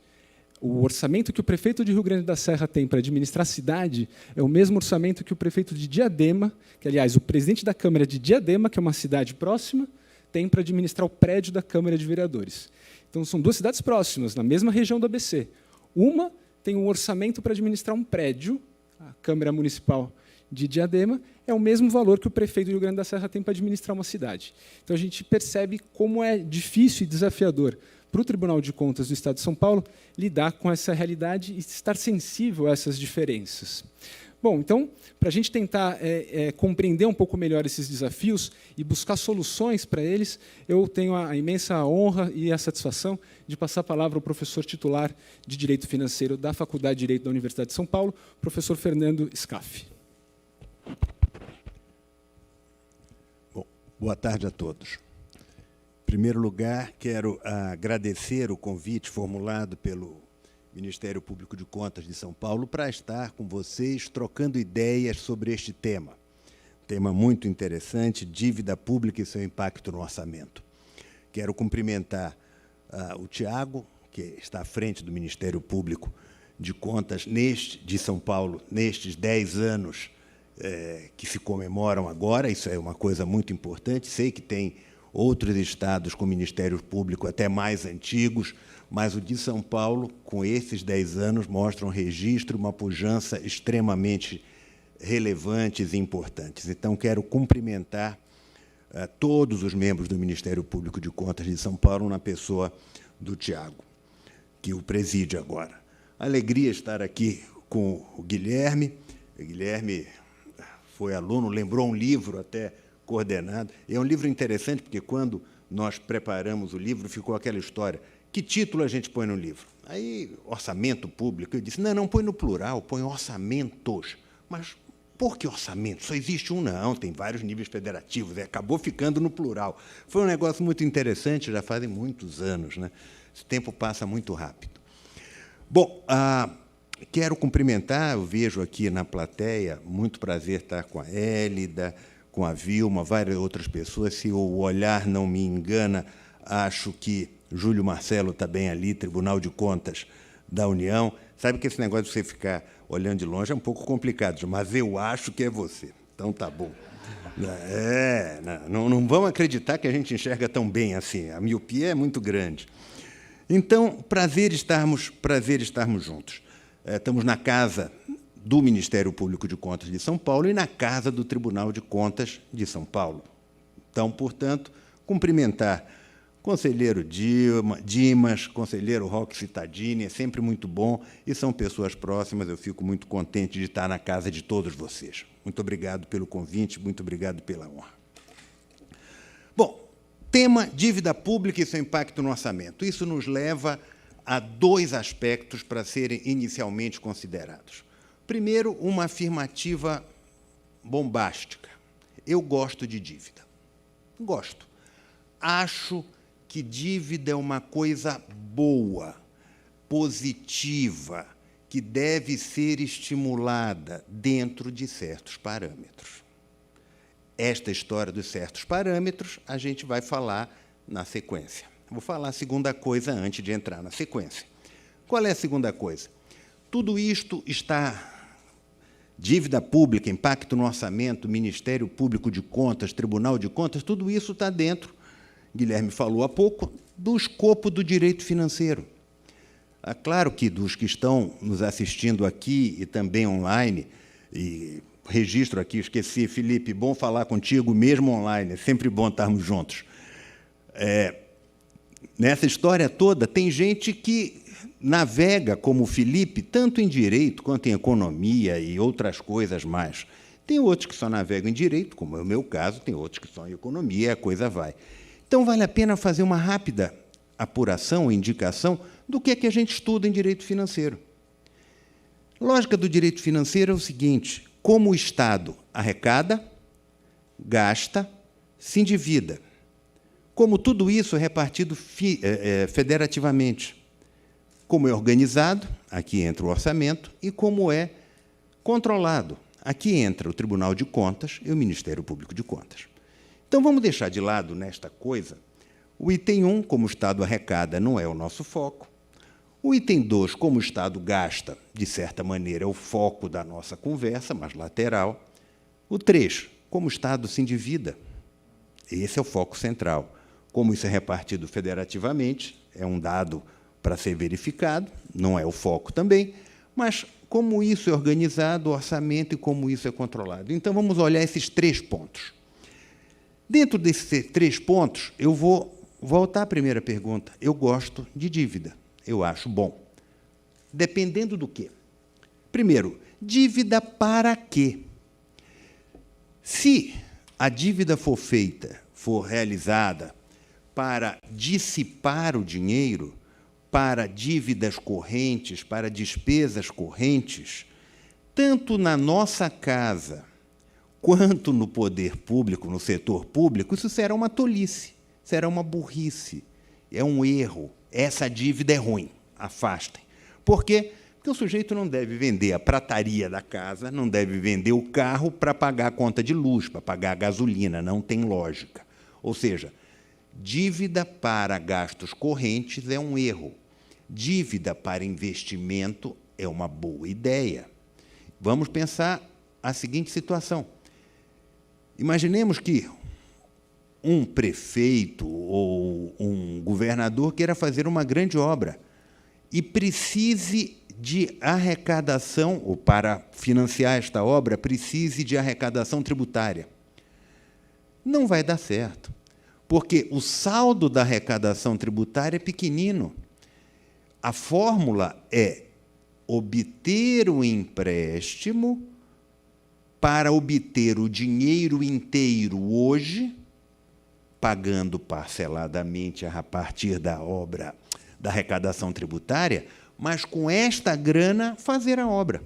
O orçamento que o prefeito de Rio Grande da Serra tem para administrar a cidade é o mesmo orçamento que o prefeito de Diadema, que, aliás, o presidente da Câmara de Diadema, que é uma cidade próxima, tem para administrar o prédio da Câmara de Vereadores. Então, são duas cidades próximas, na mesma região do ABC. Uma tem um orçamento para administrar um prédio, a Câmara Municipal de Diadema é o mesmo valor que o prefeito do Rio Grande da Serra tem para administrar uma cidade. Então, a gente percebe como é difícil e desafiador para o Tribunal de Contas do Estado de São Paulo lidar com essa realidade e estar sensível a essas diferenças. Bom, então, para a gente tentar compreender um pouco melhor esses desafios e buscar soluções para eles, eu tenho a imensa honra e a satisfação de passar a palavra ao professor titular de Direito Financeiro da Faculdade de Direito da Universidade de São Paulo, professor Fernando Scaff. Bom, boa tarde a todos. Em primeiro lugar, quero agradecer o convite formulado pelo Ministério Público de Contas de São Paulo para estar com vocês trocando ideias sobre este tema. Tema muito interessante, dívida pública e seu impacto no orçamento. Quero cumprimentar o Tiago, que está à frente do Ministério Público de Contas de São Paulo, nestes 10 anos que se comemoram agora. Isso é uma coisa muito importante. Sei que tem outros estados com Ministério Público até mais antigos, mas o de São Paulo, com esses 10 anos, mostra um registro, uma pujança extremamente relevantes e importantes. Então, quero cumprimentar todos os membros do Ministério Público de Contas de São Paulo, na pessoa do Tiago, que o preside agora. Alegria estar aqui com o Guilherme. O Guilherme foi aluno, lembrou um livro até coordenado. É um livro interessante, porque, quando nós preparamos o livro, ficou aquela história: que título a gente põe no livro? Aí, orçamento público. Eu disse, não, põe no plural, põe orçamentos. Mas por que orçamento? Só existe um? Não, tem vários níveis federativos. Acabou ficando no plural. Foi um negócio muito interessante, já fazem muitos anos, né? Esse tempo passa muito rápido. Bom, quero cumprimentar, eu vejo aqui na plateia, muito prazer estar com a Hélida, com a Vilma, várias outras pessoas. Se o olhar não me engana, acho que Júlio Marcelo está bem ali, Tribunal de Contas da União. Sabe que esse negócio de você ficar olhando de longe é um pouco complicado, mas eu acho que é você. Então, tá bom. Não vamos acreditar que a gente enxerga tão bem assim. A miopia é muito grande. Então, prazer estarmos juntos. Estamos na casa do Ministério Público de Contas de São Paulo e na casa do Tribunal de Contas de São Paulo. Então, portanto, cumprimentar conselheiro Dimas, conselheiro Roque Cittadini, é sempre muito bom, e são pessoas próximas. Eu fico muito contente de estar na casa de todos vocês. Muito obrigado pelo convite, muito obrigado pela honra. Bom, tema dívida pública e seu impacto no orçamento. Isso nos leva a 2 aspectos para serem inicialmente considerados. Primeiro, uma afirmativa bombástica. Eu gosto de dívida. Gosto. Acho que dívida é uma coisa boa, positiva, que deve ser estimulada dentro de certos parâmetros. Esta história dos certos parâmetros a gente vai falar na sequência. Vou falar a segunda coisa antes de entrar na sequência. Qual é a segunda coisa? Tudo isto está... Dívida pública, impacto no orçamento, Ministério Público de Contas, Tribunal de Contas, tudo isso está dentro, Guilherme falou há pouco, do escopo do direito financeiro. Claro que dos que estão nos assistindo aqui e também online, e registro aqui, esqueci, Felipe, bom falar contigo mesmo online, é sempre bom estarmos juntos. Nessa história toda, tem gente que navega, como o Felipe, tanto em direito quanto em economia e outras coisas mais. Tem outros que só navegam em direito, como é o meu caso, tem outros que só em economia, e a coisa vai. Então, vale a pena fazer uma rápida apuração, indicação, do que é que a gente estuda em direito financeiro. Lógica do direito financeiro é o seguinte: como o Estado arrecada, gasta, se endivida. Como tudo isso é repartido federativamente. Como é organizado, aqui entra o orçamento, e como é controlado. Aqui entra o Tribunal de Contas e o Ministério Público de Contas. Então, vamos deixar de lado, nesta coisa, o item 1, como o Estado arrecada, não é o nosso foco. O item 2, como o Estado gasta, de certa maneira, é o foco da nossa conversa, mas lateral. O 3, como o Estado se endivida. Esse é o foco central. Como isso é repartido federativamente, é um dado para ser verificado, não é o foco também, mas como isso é organizado, o orçamento, e como isso é controlado. Então, vamos olhar esses 3 pontos. Dentro desses 3 pontos, eu vou voltar à primeira pergunta. Eu gosto de dívida, eu acho bom. Dependendo do quê? Primeiro, dívida para quê? Se a dívida for realizada para dissipar o dinheiro, para dívidas correntes, para despesas correntes, tanto na nossa casa quanto no poder público, no setor público, isso será uma tolice, será uma burrice, é um erro. Essa dívida é ruim, afastem. Por quê? Porque o sujeito não deve vender a prataria da casa, não deve vender o carro para pagar a conta de luz, para pagar a gasolina, não tem lógica. Ou seja, dívida para gastos correntes é um erro. Dívida para investimento é uma boa ideia. Vamos pensar a seguinte situação. Imaginemos que um prefeito ou um governador queira fazer uma grande obra e precise de arrecadação, ou para financiar esta obra, precise de arrecadação tributária. Não vai dar certo, porque o saldo da arrecadação tributária é pequenino. A fórmula é obter o empréstimo para obter o dinheiro inteiro hoje, pagando parceladamente a partir da obra, da arrecadação tributária, mas com esta grana fazer a obra.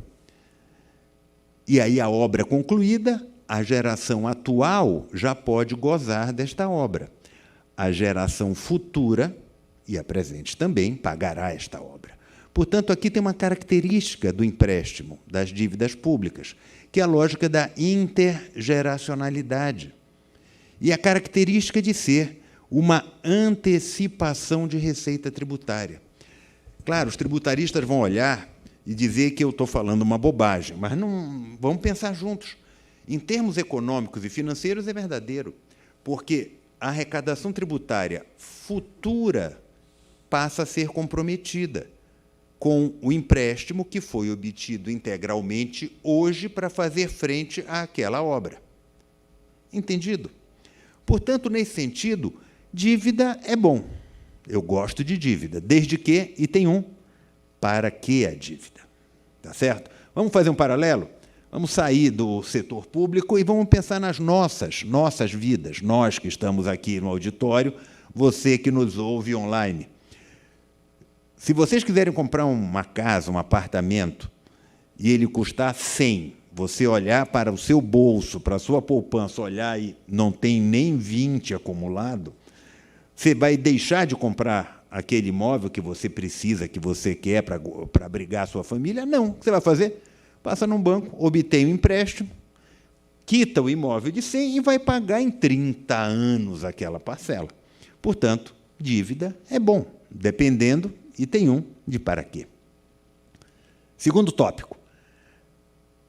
E aí, a obra concluída, a geração atual já pode gozar desta obra. A geração futura, e a presente também, pagará esta obra. Portanto, aqui tem uma característica do empréstimo, das dívidas públicas, que é a lógica da intergeracionalidade. E a característica de ser uma antecipação de receita tributária. Claro, os tributaristas vão olhar e dizer que eu estou falando uma bobagem, mas não, vamos pensar juntos. Em termos econômicos e financeiros, é verdadeiro, porque a arrecadação tributária futura passa a ser comprometida com o empréstimo que foi obtido integralmente hoje para fazer frente àquela obra. Entendido? Portanto, nesse sentido, dívida é bom. Eu gosto de dívida, desde que, e tem para que a dívida? Tá certo? Vamos fazer um paralelo? Vamos sair do setor público e vamos pensar nas nossas vidas, nós que estamos aqui no auditório, você que nos ouve online. Se vocês quiserem comprar uma casa, um apartamento, e ele custar 100, você olhar para o seu bolso, para a sua poupança, olhar e não tem nem 20 acumulado, você vai deixar de comprar aquele imóvel que você precisa, que você quer para abrigar a sua família? Não. O que você vai fazer? Passa num banco, obtém um empréstimo, quita o imóvel de 100 e vai pagar em 30 anos aquela parcela. Portanto, dívida é bom, dependendo, e tem de para quê. Segundo tópico.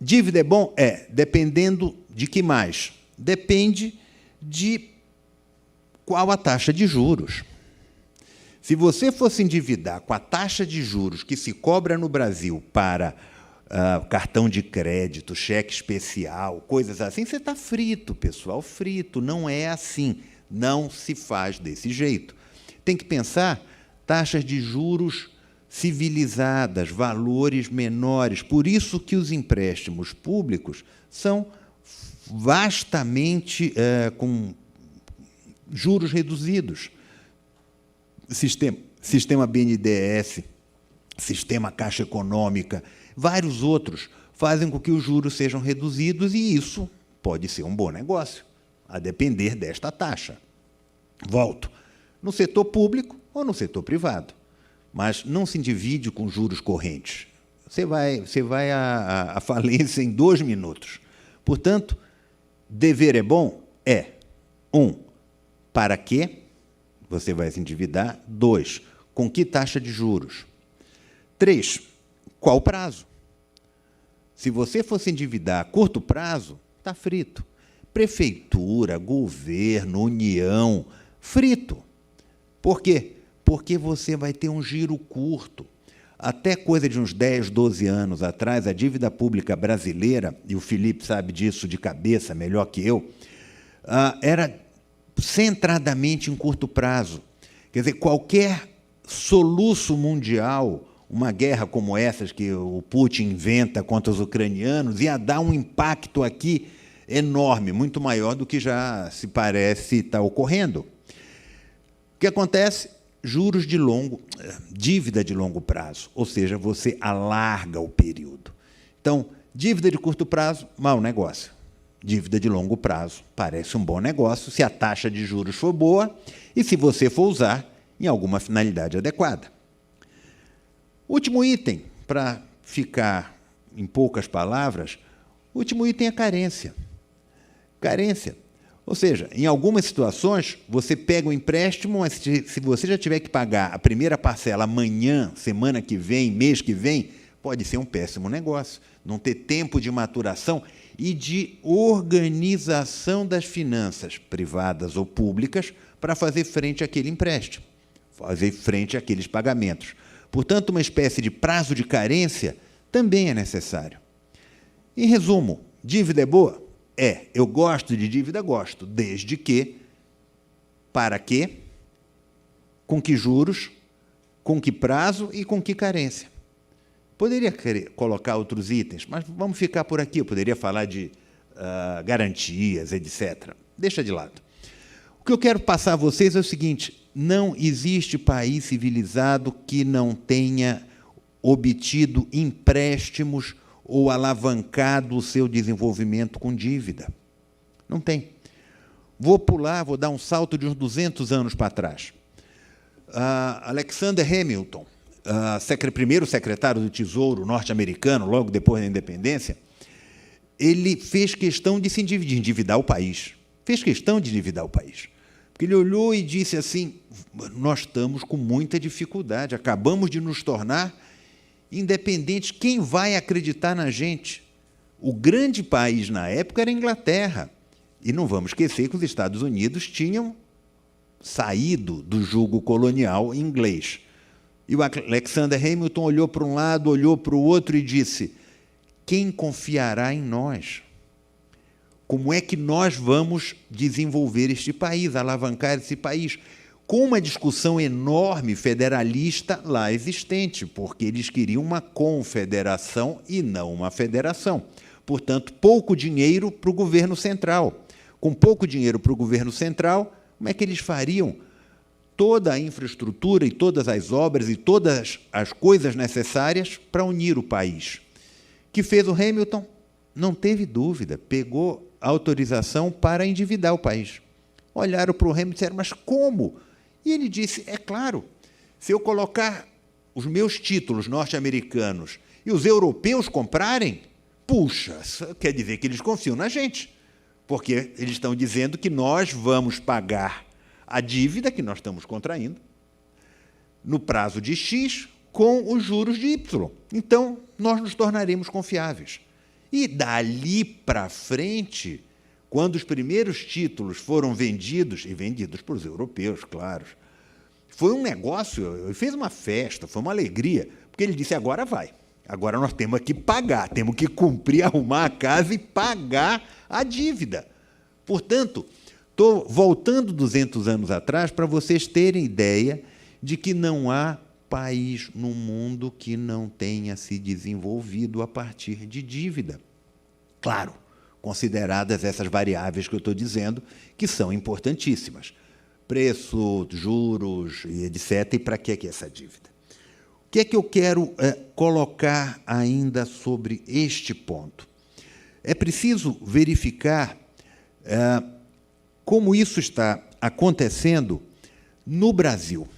Dívida é bom? É, dependendo de que mais? Depende de qual a taxa de juros. Se você fosse endividar com a taxa de juros que se cobra no Brasil para cartão de crédito, cheque especial, coisas assim, você está frito, pessoal, frito. Não é assim. Não se faz desse jeito. Tem que pensar taxas de juros civilizadas, valores menores. Por isso que os empréstimos públicos são vastamente com juros reduzidos. Sistema BNDES, sistema Caixa Econômica, vários outros fazem com que os juros sejam reduzidos e isso pode ser um bom negócio, a depender desta taxa. Volto. No setor público ou no setor privado, mas não se divide com juros correntes. Você vai à falência em 2 minutos. Portanto, dever é bom? É. 1, para quê? Você vai se endividar. 2, com que taxa de juros? 3, qual prazo? Se você for se endividar a curto prazo, está frito. Prefeitura, governo, União, frito. Por quê? Porque você vai ter um giro curto. Até coisa de uns 10, 12 anos atrás, a dívida pública brasileira, e o Felipe sabe disso de cabeça melhor que eu, era centradamente em curto prazo. Quer dizer, qualquer soluço mundial, uma guerra como essas que o Putin inventa contra os ucranianos, ia dar um impacto aqui enorme, muito maior do que já se parece estar ocorrendo. O que acontece? Juros de dívida de longo prazo, ou seja, você alarga o período. Então, dívida de curto prazo, mau negócio. Dívida de longo prazo, parece um bom negócio, se a taxa de juros for boa e se você for usar em alguma finalidade adequada. Último item, para ficar em poucas palavras, o último item é carência. Carência. Ou seja, em algumas situações, você pega um empréstimo, mas se você já tiver que pagar a primeira parcela amanhã, semana que vem, mês que vem, pode ser um péssimo negócio. Não ter tempo de maturação e de organização das finanças, privadas ou públicas, para fazer frente àquele empréstimo, fazer frente àqueles pagamentos. Portanto, uma espécie de prazo de carência também é necessário. Em resumo, dívida é boa? É. Eu gosto de dívida? Gosto. Desde que, para quê? Com que juros, com que prazo e com que carência. Poderia colocar outros itens, mas vamos ficar por aqui. Eu poderia falar de garantias, etc. Deixa de lado. O que eu quero passar a vocês é o seguinte: não existe país civilizado que não tenha obtido empréstimos ou alavancado o seu desenvolvimento com dívida. Não tem. Vou dar um salto de uns 200 anos para trás. Alexander Hamilton, primeiro secretário do Tesouro norte-americano, logo depois da independência, ele fez questão de se endividar o país. Fez questão de endividar o país. Porque ele olhou e disse assim: nós estamos com muita dificuldade, acabamos de nos tornar independentes, quem vai acreditar na gente? O grande país na época era a Inglaterra. E não vamos esquecer que os Estados Unidos tinham saído do jugo colonial inglês. E o Alexander Hamilton olhou para um lado, olhou para o outro e disse: quem confiará em nós? Como é que nós vamos desenvolver este país, alavancar esse país? Com uma discussão enorme federalista lá existente, porque eles queriam uma confederação e não uma federação. Portanto, pouco dinheiro para o governo central. Com pouco dinheiro para o governo central, como é que eles fariam toda a infraestrutura e todas as obras e todas as coisas necessárias para unir o país? O que fez o Hamilton? Não teve dúvida, pegou autorização para endividar o país. Olharam para o Hamilton e disseram: mas como? E ele disse: é claro, se eu colocar os meus títulos norte-americanos e os europeus comprarem, puxa, quer dizer que eles confiam na gente, porque eles estão dizendo que nós vamos pagar a dívida que nós estamos contraindo no prazo de X com os juros de Y. Então, nós nos tornaremos confiáveis. E, dali para frente, quando os primeiros títulos foram vendidos, e vendidos para os europeus, claro, foi um negócio, ele fez uma festa, foi uma alegria, porque ele disse: agora vai, agora nós temos que pagar, temos que cumprir, arrumar a casa e pagar a dívida. Portanto, estou voltando 200 anos atrás para vocês terem ideia de que não há país no mundo que não tenha se desenvolvido a partir de dívida. Claro, consideradas essas variáveis que eu estou dizendo, que são importantíssimas. Preço, juros, etc. E para que é essa dívida? O que é que eu quero colocar ainda sobre este ponto? É preciso verificar como isso está acontecendo no Brasil.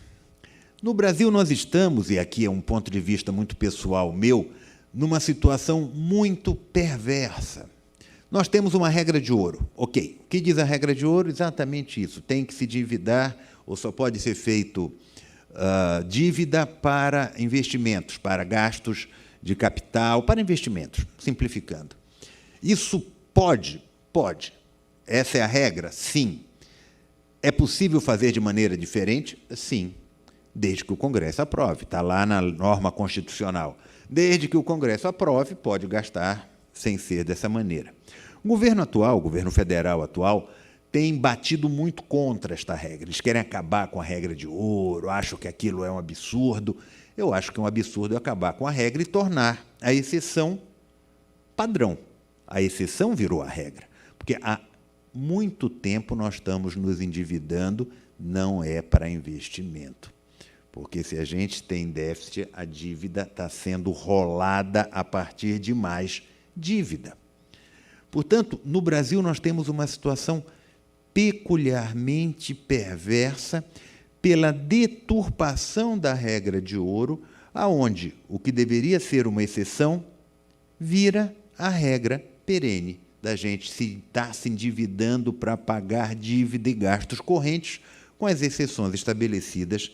No Brasil, nós estamos, e aqui é um ponto de vista muito pessoal meu, numa situação muito perversa. Nós temos uma regra de ouro. Ok. O que diz a regra de ouro? Exatamente isso. Tem que se endividar, ou só pode ser feito dívida para investimentos, para gastos de capital, para investimentos, simplificando. Isso pode. Essa é a regra? Sim. É possível fazer de maneira diferente? Sim. desde que o Congresso aprove. Está lá na norma constitucional. Desde que o Congresso aprove, pode gastar sem ser dessa maneira. O governo atual, o governo federal atual, tem batido muito contra esta regra. Eles querem acabar com a regra de ouro, acham que aquilo é um absurdo. Eu acho que é um absurdo acabar com a regra e tornar a exceção padrão. A exceção virou a regra. Porque há muito tempo nós estamos nos endividando, não é para investimento. Porque se a gente tem déficit, a dívida está sendo rolada a partir de mais dívida. Portanto, no Brasil nós temos uma situação peculiarmente perversa pela deturpação da regra de ouro, aonde o que deveria ser uma exceção vira a regra perene da gente estar se endividando para pagar dívida e gastos correntes, com as exceções estabelecidas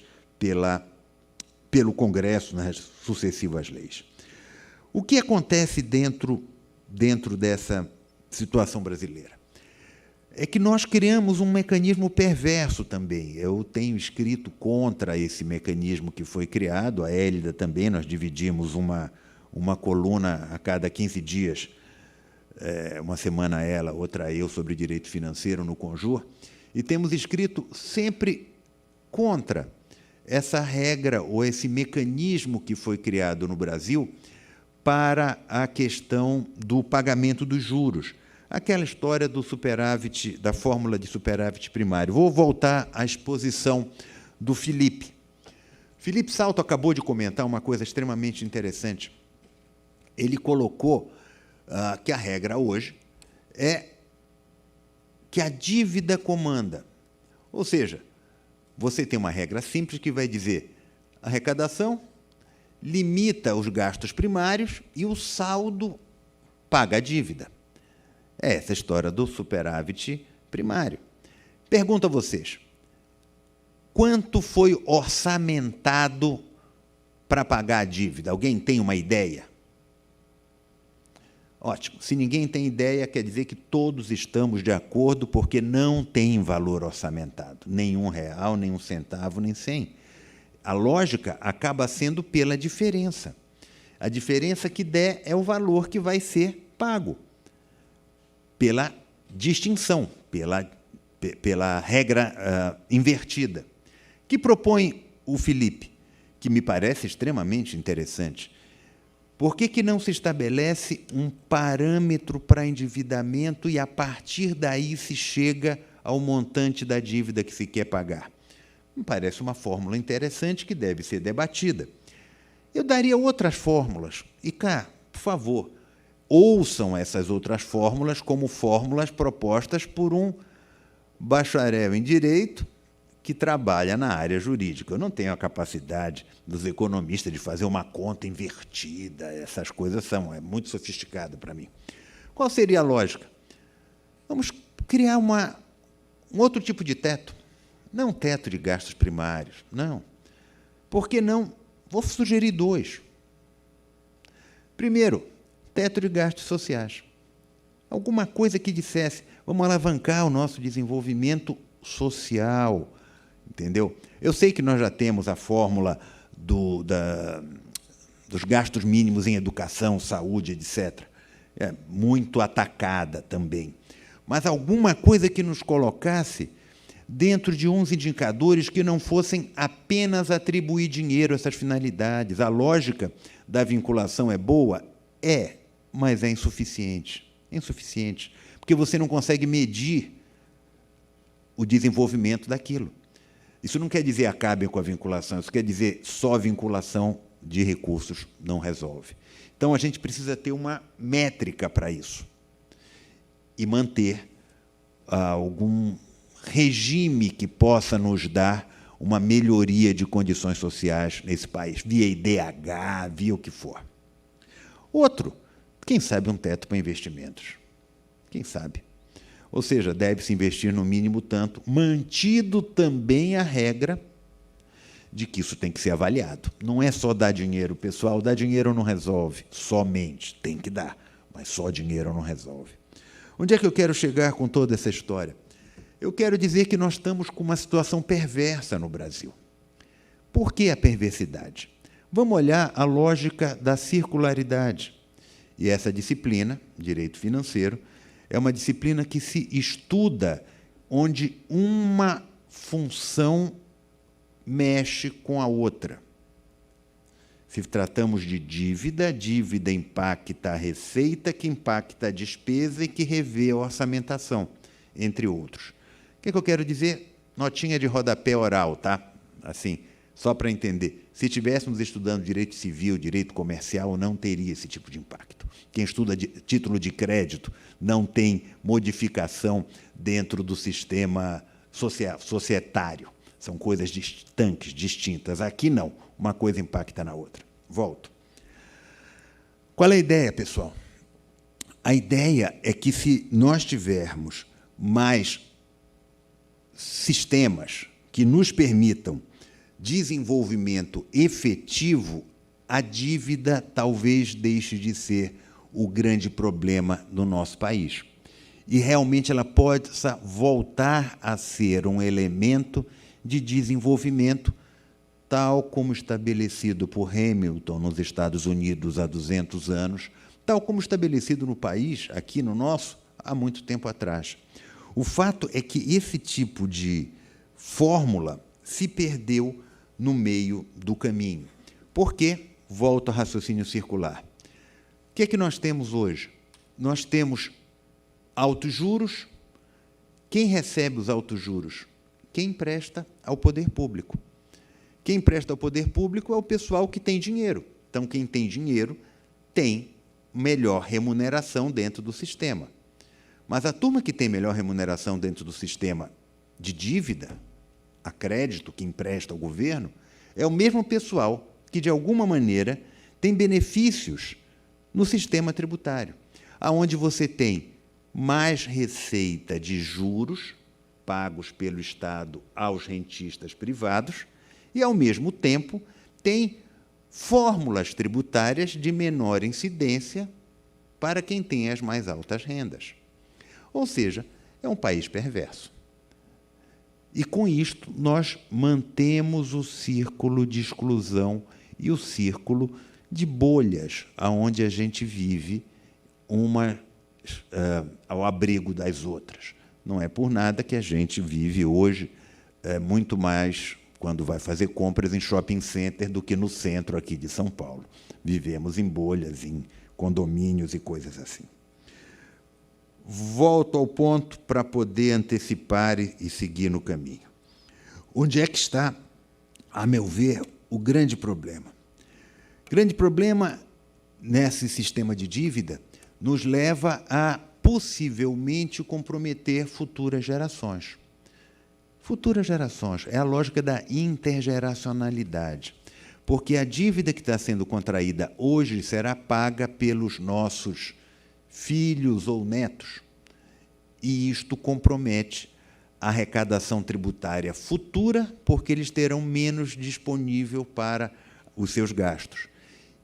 pelo Congresso nas sucessivas leis. O que acontece dentro dessa situação brasileira? É que nós criamos um mecanismo perverso também. Eu tenho escrito contra esse mecanismo que foi criado, a Hélida também, nós dividimos uma coluna a cada 15 dias, uma semana ela, outra eu, sobre direito financeiro no Conjur, e temos escrito sempre contra essa regra ou esse mecanismo que foi criado no Brasil para a questão do pagamento dos juros. Aquela história do superávit, da fórmula de superávit primário. Vou voltar à exposição do Felipe. Felipe Salto acabou de comentar uma coisa extremamente interessante. Ele colocou que a regra hoje é que a dívida comanda. Ou seja, você tem uma regra simples que vai dizer arrecadação limita os gastos primários e o saldo paga a dívida. É essa história do superávit primário. Pergunto a vocês, quanto foi orçamentado para pagar a dívida? Alguém tem uma ideia? Ótimo. Se ninguém tem ideia, quer dizer que todos estamos de acordo, porque não tem valor orçamentado. Nem R$1, nem 1 centavo, nem 100. A lógica acaba sendo pela diferença. A diferença que der é o valor que vai ser pago. Pela distinção, pela regra invertida. Que propõe o Felipe, que me parece extremamente interessante. Por que não se estabelece um parâmetro para endividamento e, a partir daí, se chega ao montante da dívida que se quer pagar? Me parece uma fórmula interessante que deve ser debatida. Eu daria outras fórmulas. E cá, por favor, ouçam essas outras fórmulas como fórmulas propostas por um bacharel em Direito que trabalha na área jurídica. Eu não tenho a capacidade dos economistas de fazer uma conta invertida, essas coisas é muito sofisticado para mim. Qual seria a lógica? Vamos criar um outro tipo de teto. Não um teto de gastos primários, não. Por que não? Vou sugerir 2. Primeiro, teto de gastos sociais. Alguma coisa que dissesse, vamos alavancar o nosso desenvolvimento social, entendeu? Eu sei que nós já temos a fórmula dos gastos mínimos em educação, saúde, etc. É muito atacada também. Mas alguma coisa que nos colocasse dentro de uns indicadores que não fossem apenas atribuir dinheiro a essas finalidades. A lógica da vinculação é boa? É, mas é insuficiente. É insuficiente, porque você não consegue medir o desenvolvimento daquilo. Isso não quer dizer acabem com a vinculação, isso quer dizer só vinculação de recursos não resolve. Então, a gente precisa ter uma métrica para isso e manter algum regime que possa nos dar uma melhoria de condições sociais nesse país, via IDH, via o que for. Outro, quem sabe um teto para investimentos. Quem sabe? Ou seja, deve-se investir no mínimo tanto, mantido também a regra de que isso tem que ser avaliado. Não é só dar dinheiro, pessoal, dar dinheiro não resolve, somente, tem que dar, mas só dinheiro não resolve. Onde é que eu quero chegar com toda essa história? Eu quero dizer que nós estamos com uma situação perversa no Brasil. Por que a perversidade? Vamos olhar a lógica da circularidade. E essa disciplina, direito financeiro, é uma disciplina que se estuda onde uma função mexe com a outra. Se tratamos de dívida, dívida impacta a receita, que impacta a despesa e que revê a orçamentação, entre outros. O que eu quero dizer? Notinha de rodapé oral, tá? Assim, só para entender. Se estivéssemos estudando direito civil, direito comercial, não teria esse tipo de impacto. Quem estuda título de crédito não tem modificação dentro do sistema societário. São coisas distantes, distintas. Aqui, não. Uma coisa impacta na outra. Volto. Qual é a ideia, pessoal? A ideia é que, se nós tivermos mais sistemas que nos permitam desenvolvimento efetivo, a dívida talvez deixe de ser o grande problema do nosso país. E, realmente, ela possa voltar a ser um elemento de desenvolvimento, tal como estabelecido por Hamilton nos Estados Unidos há 200 anos, tal como estabelecido no país, aqui no nosso, há muito tempo atrás. O fato é que esse tipo de fórmula se perdeu no meio do caminho. Por quê? Volto ao raciocínio circular. O que é que nós temos hoje? Nós temos altos juros. Quem recebe os altos juros? Quem empresta ao poder público. Quem empresta ao poder público é o pessoal que tem dinheiro. Então, quem tem dinheiro tem melhor remuneração dentro do sistema. Mas a turma que tem melhor remuneração dentro do sistema de dívida, a crédito, que empresta ao governo, é o mesmo pessoal que, de alguma maneira, tem benefícios no sistema tributário, onde você tem mais receita de juros pagos pelo Estado aos rentistas privados e, ao mesmo tempo, tem fórmulas tributárias de menor incidência para quem tem as mais altas rendas. Ou seja, é um país perverso. E, com isto, nós mantemos o círculo de exclusão e o círculo de bolhas, onde a gente vive ao abrigo das outras. Não é por nada que a gente vive hoje muito mais, quando vai fazer compras, em shopping center do que no centro aqui de São Paulo. Vivemos em bolhas, em condomínios e coisas assim. Volto ao ponto para poder antecipar e seguir no caminho. Onde é que está, a meu ver, o grande problema? O grande problema nesse sistema de dívida nos leva a possivelmente comprometer futuras gerações. Futuras gerações é a lógica da intergeracionalidade, porque a dívida que está sendo contraída hoje será paga pelos nossos filhos ou netos, e isto compromete a arrecadação tributária futura, porque eles terão menos disponível para os seus gastos.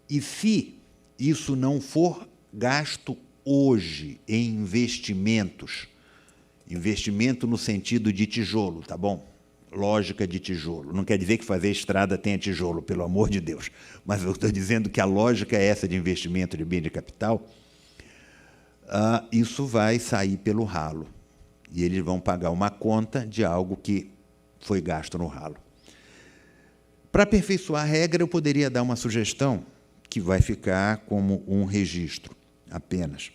E, se isso não for gasto hoje em investimentos, investimento no sentido de tijolo, tá bom? Lógica de tijolo. Não quer dizer que fazer estrada tenha tijolo, pelo amor de Deus, mas eu estou dizendo que a lógica é essa de investimento de bem de capital. Isso vai sair pelo ralo, e eles vão pagar uma conta de algo que foi gasto no ralo. Para aperfeiçoar a regra, eu poderia dar uma sugestão que vai ficar como um registro apenas,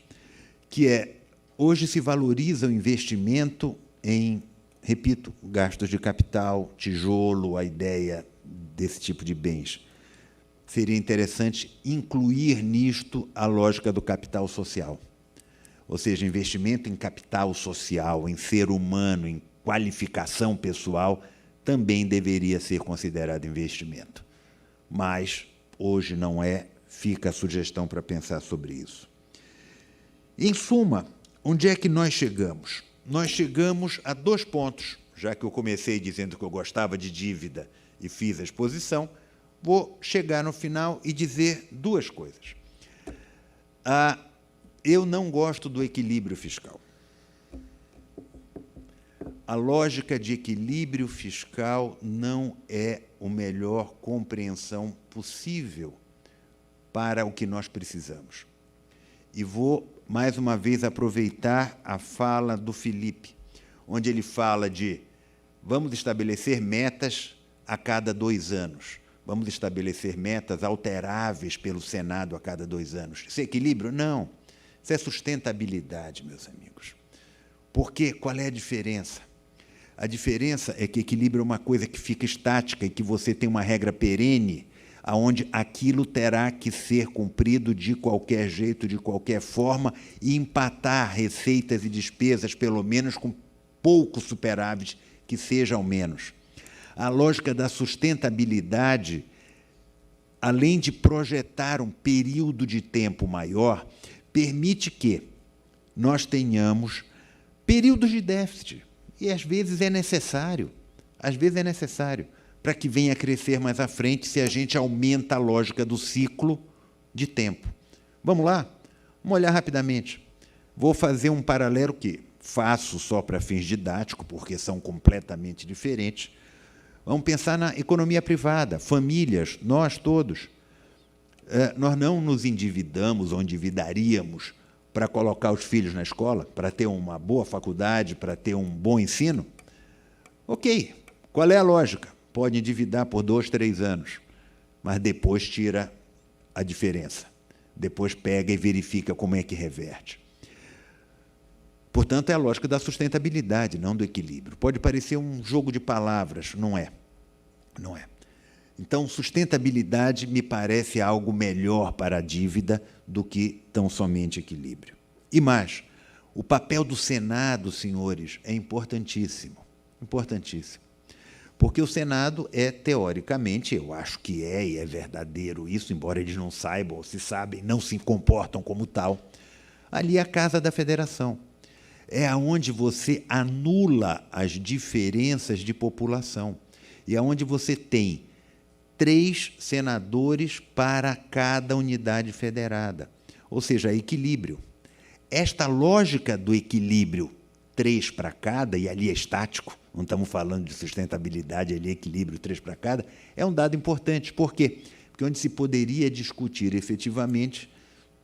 que é: hoje se valoriza o investimento em, repito, gastos de capital, tijolo, a ideia desse tipo de bens. Seria interessante incluir nisto a lógica do capital social. Ou seja, investimento em capital social, em ser humano, em qualificação pessoal, também deveria ser considerado investimento. Mas hoje não é, fica a sugestão para pensar sobre isso. Em suma, onde é que nós chegamos? Nós chegamos a 2 pontos, já que eu comecei dizendo que eu gostava de dívida e fiz a exposição, vou chegar no final e dizer 2 coisas. Eu não gosto do equilíbrio fiscal. A lógica de equilíbrio fiscal não é a melhor compreensão possível para o que nós precisamos. E vou, mais uma vez, aproveitar a fala do Felipe, onde ele fala de vamos estabelecer metas a cada 2 anos, vamos estabelecer metas alteráveis pelo Senado a cada 2 anos. Isso é equilíbrio? Não. Isso é sustentabilidade, meus amigos. Porque qual é a diferença? A diferença é que equilíbrio é uma coisa que fica estática e que você tem uma regra perene, onde aquilo terá que ser cumprido de qualquer jeito, de qualquer forma, e empatar receitas e despesas, pelo menos com pouco superávit, que seja ao menos. A lógica da sustentabilidade, além de projetar um período de tempo maior, permite que nós tenhamos períodos de déficit. E, às vezes, é necessário. Às vezes é necessário para que venha a crescer mais à frente se a gente aumenta a lógica do ciclo de tempo. Vamos lá? Vamos olhar rapidamente. Vou fazer um paralelo que faço só para fins didáticos, porque são completamente diferentes. Vamos pensar na economia privada, famílias, nós todos. Nós não nos endividamos ou endividaríamos para colocar os filhos na escola, para ter uma boa faculdade, para ter um bom ensino? Ok. Qual é a lógica? Pode endividar por 2, 3 anos, mas depois tira a diferença. Depois pega e verifica como é que reverte. Portanto, é a lógica da sustentabilidade, não do equilíbrio. Pode parecer um jogo de palavras, não é. Não é. Então, sustentabilidade me parece algo melhor para a dívida do que tão somente equilíbrio. E mais, o papel do Senado, senhores, é importantíssimo. Importantíssimo. Porque o Senado é, teoricamente, eu acho que é e é verdadeiro isso, embora eles não saibam, ou se sabem, não se comportam como tal, ali é a Casa da Federação. É aonde você anula as diferenças de população e aonde você tem 3 senadores para cada unidade federada, ou seja, equilíbrio. Esta lógica do equilíbrio, 3 para cada, e ali é estático, não estamos falando de sustentabilidade, ali é equilíbrio, 3 para cada, é um dado importante. Por quê? Porque onde se poderia discutir efetivamente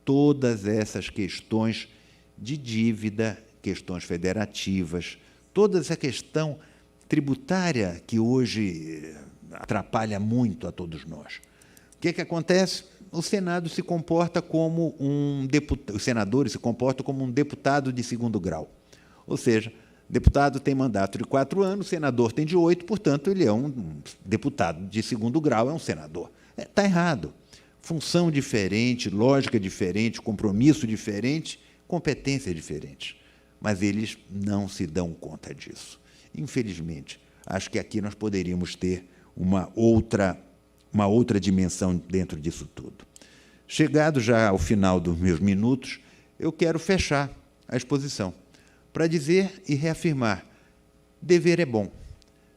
todas essas questões de dívida, questões federativas, toda essa questão tributária que hoje atrapalha muito a todos nós. O que é que acontece? O Senado se comporta como um deputado, os senadores se comportam como um deputado de 2º grau. Ou seja, deputado tem mandato de 4 anos, senador tem de 8, portanto, ele é um deputado de 2º grau, é um senador. Está errado. Função diferente, lógica diferente, compromisso diferente, competência diferente. Mas eles não se dão conta disso. Infelizmente, acho que aqui nós poderíamos ter uma outra dimensão dentro disso tudo. Chegado já ao final dos meus minutos, eu quero fechar a exposição para dizer e reafirmar: dever é bom.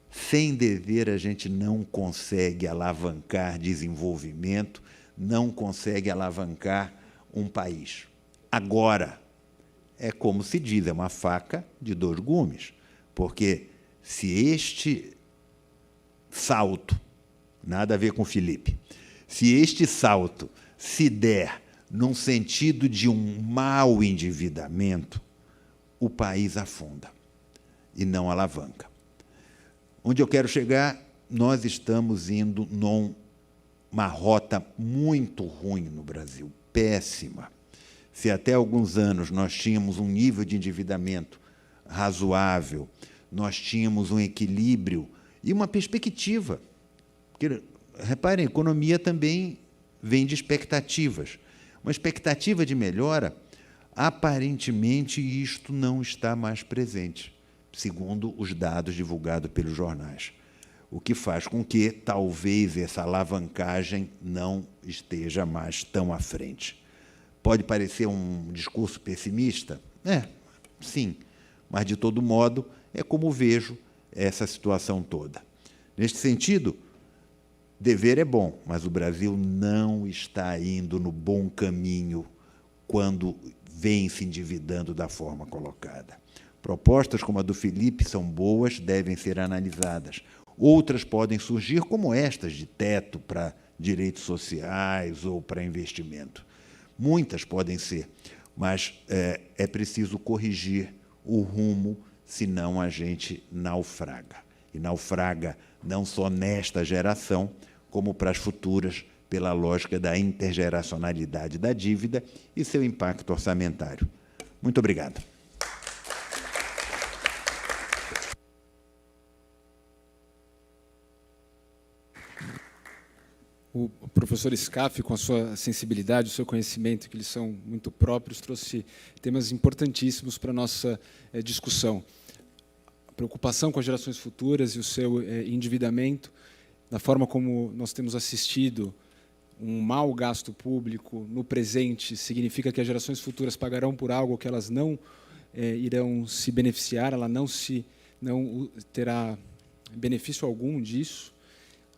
Sem dever, a gente não consegue alavancar desenvolvimento, não consegue alavancar um país. Agora, é como se diz, é uma faca de 2 gumes, porque se este salto, nada a ver com o Felipe, se este salto se der num sentido de um mau endividamento, o país afunda e não alavanca. Onde eu quero chegar, nós estamos indo numa rota muito ruim no Brasil, péssima. Se até alguns anos nós tínhamos um nível de endividamento razoável, nós tínhamos um equilíbrio e uma perspectiva. Porque, reparem, a economia também vem de expectativas. Uma expectativa de melhora, aparentemente isto não está mais presente, segundo os dados divulgados pelos jornais. O que faz com que talvez essa alavancagem não esteja mais tão à frente. Pode parecer um discurso pessimista? Sim, mas, de todo modo, é como vejo essa situação toda. Neste sentido, dever é bom, mas o Brasil não está indo no bom caminho quando vem se endividando da forma colocada. Propostas como a do Felipe são boas, devem ser analisadas. Outras podem surgir, como estas de teto para direitos sociais ou para investimento. Muitas podem ser, mas é preciso corrigir o rumo, senão a gente naufraga. E naufraga não só nesta geração, como para as futuras, pela lógica da intergeracionalidade da dívida e seu impacto orçamentário. Muito obrigado. O professor Scaff, com a sua sensibilidade, o seu conhecimento, que eles são muito próprios, trouxe temas importantíssimos para a nossa discussão. A preocupação com as gerações futuras e o seu endividamento, da forma como nós temos assistido um mau gasto público no presente, significa que as gerações futuras pagarão por algo que elas não irão se beneficiar, ela não terá benefício algum disso.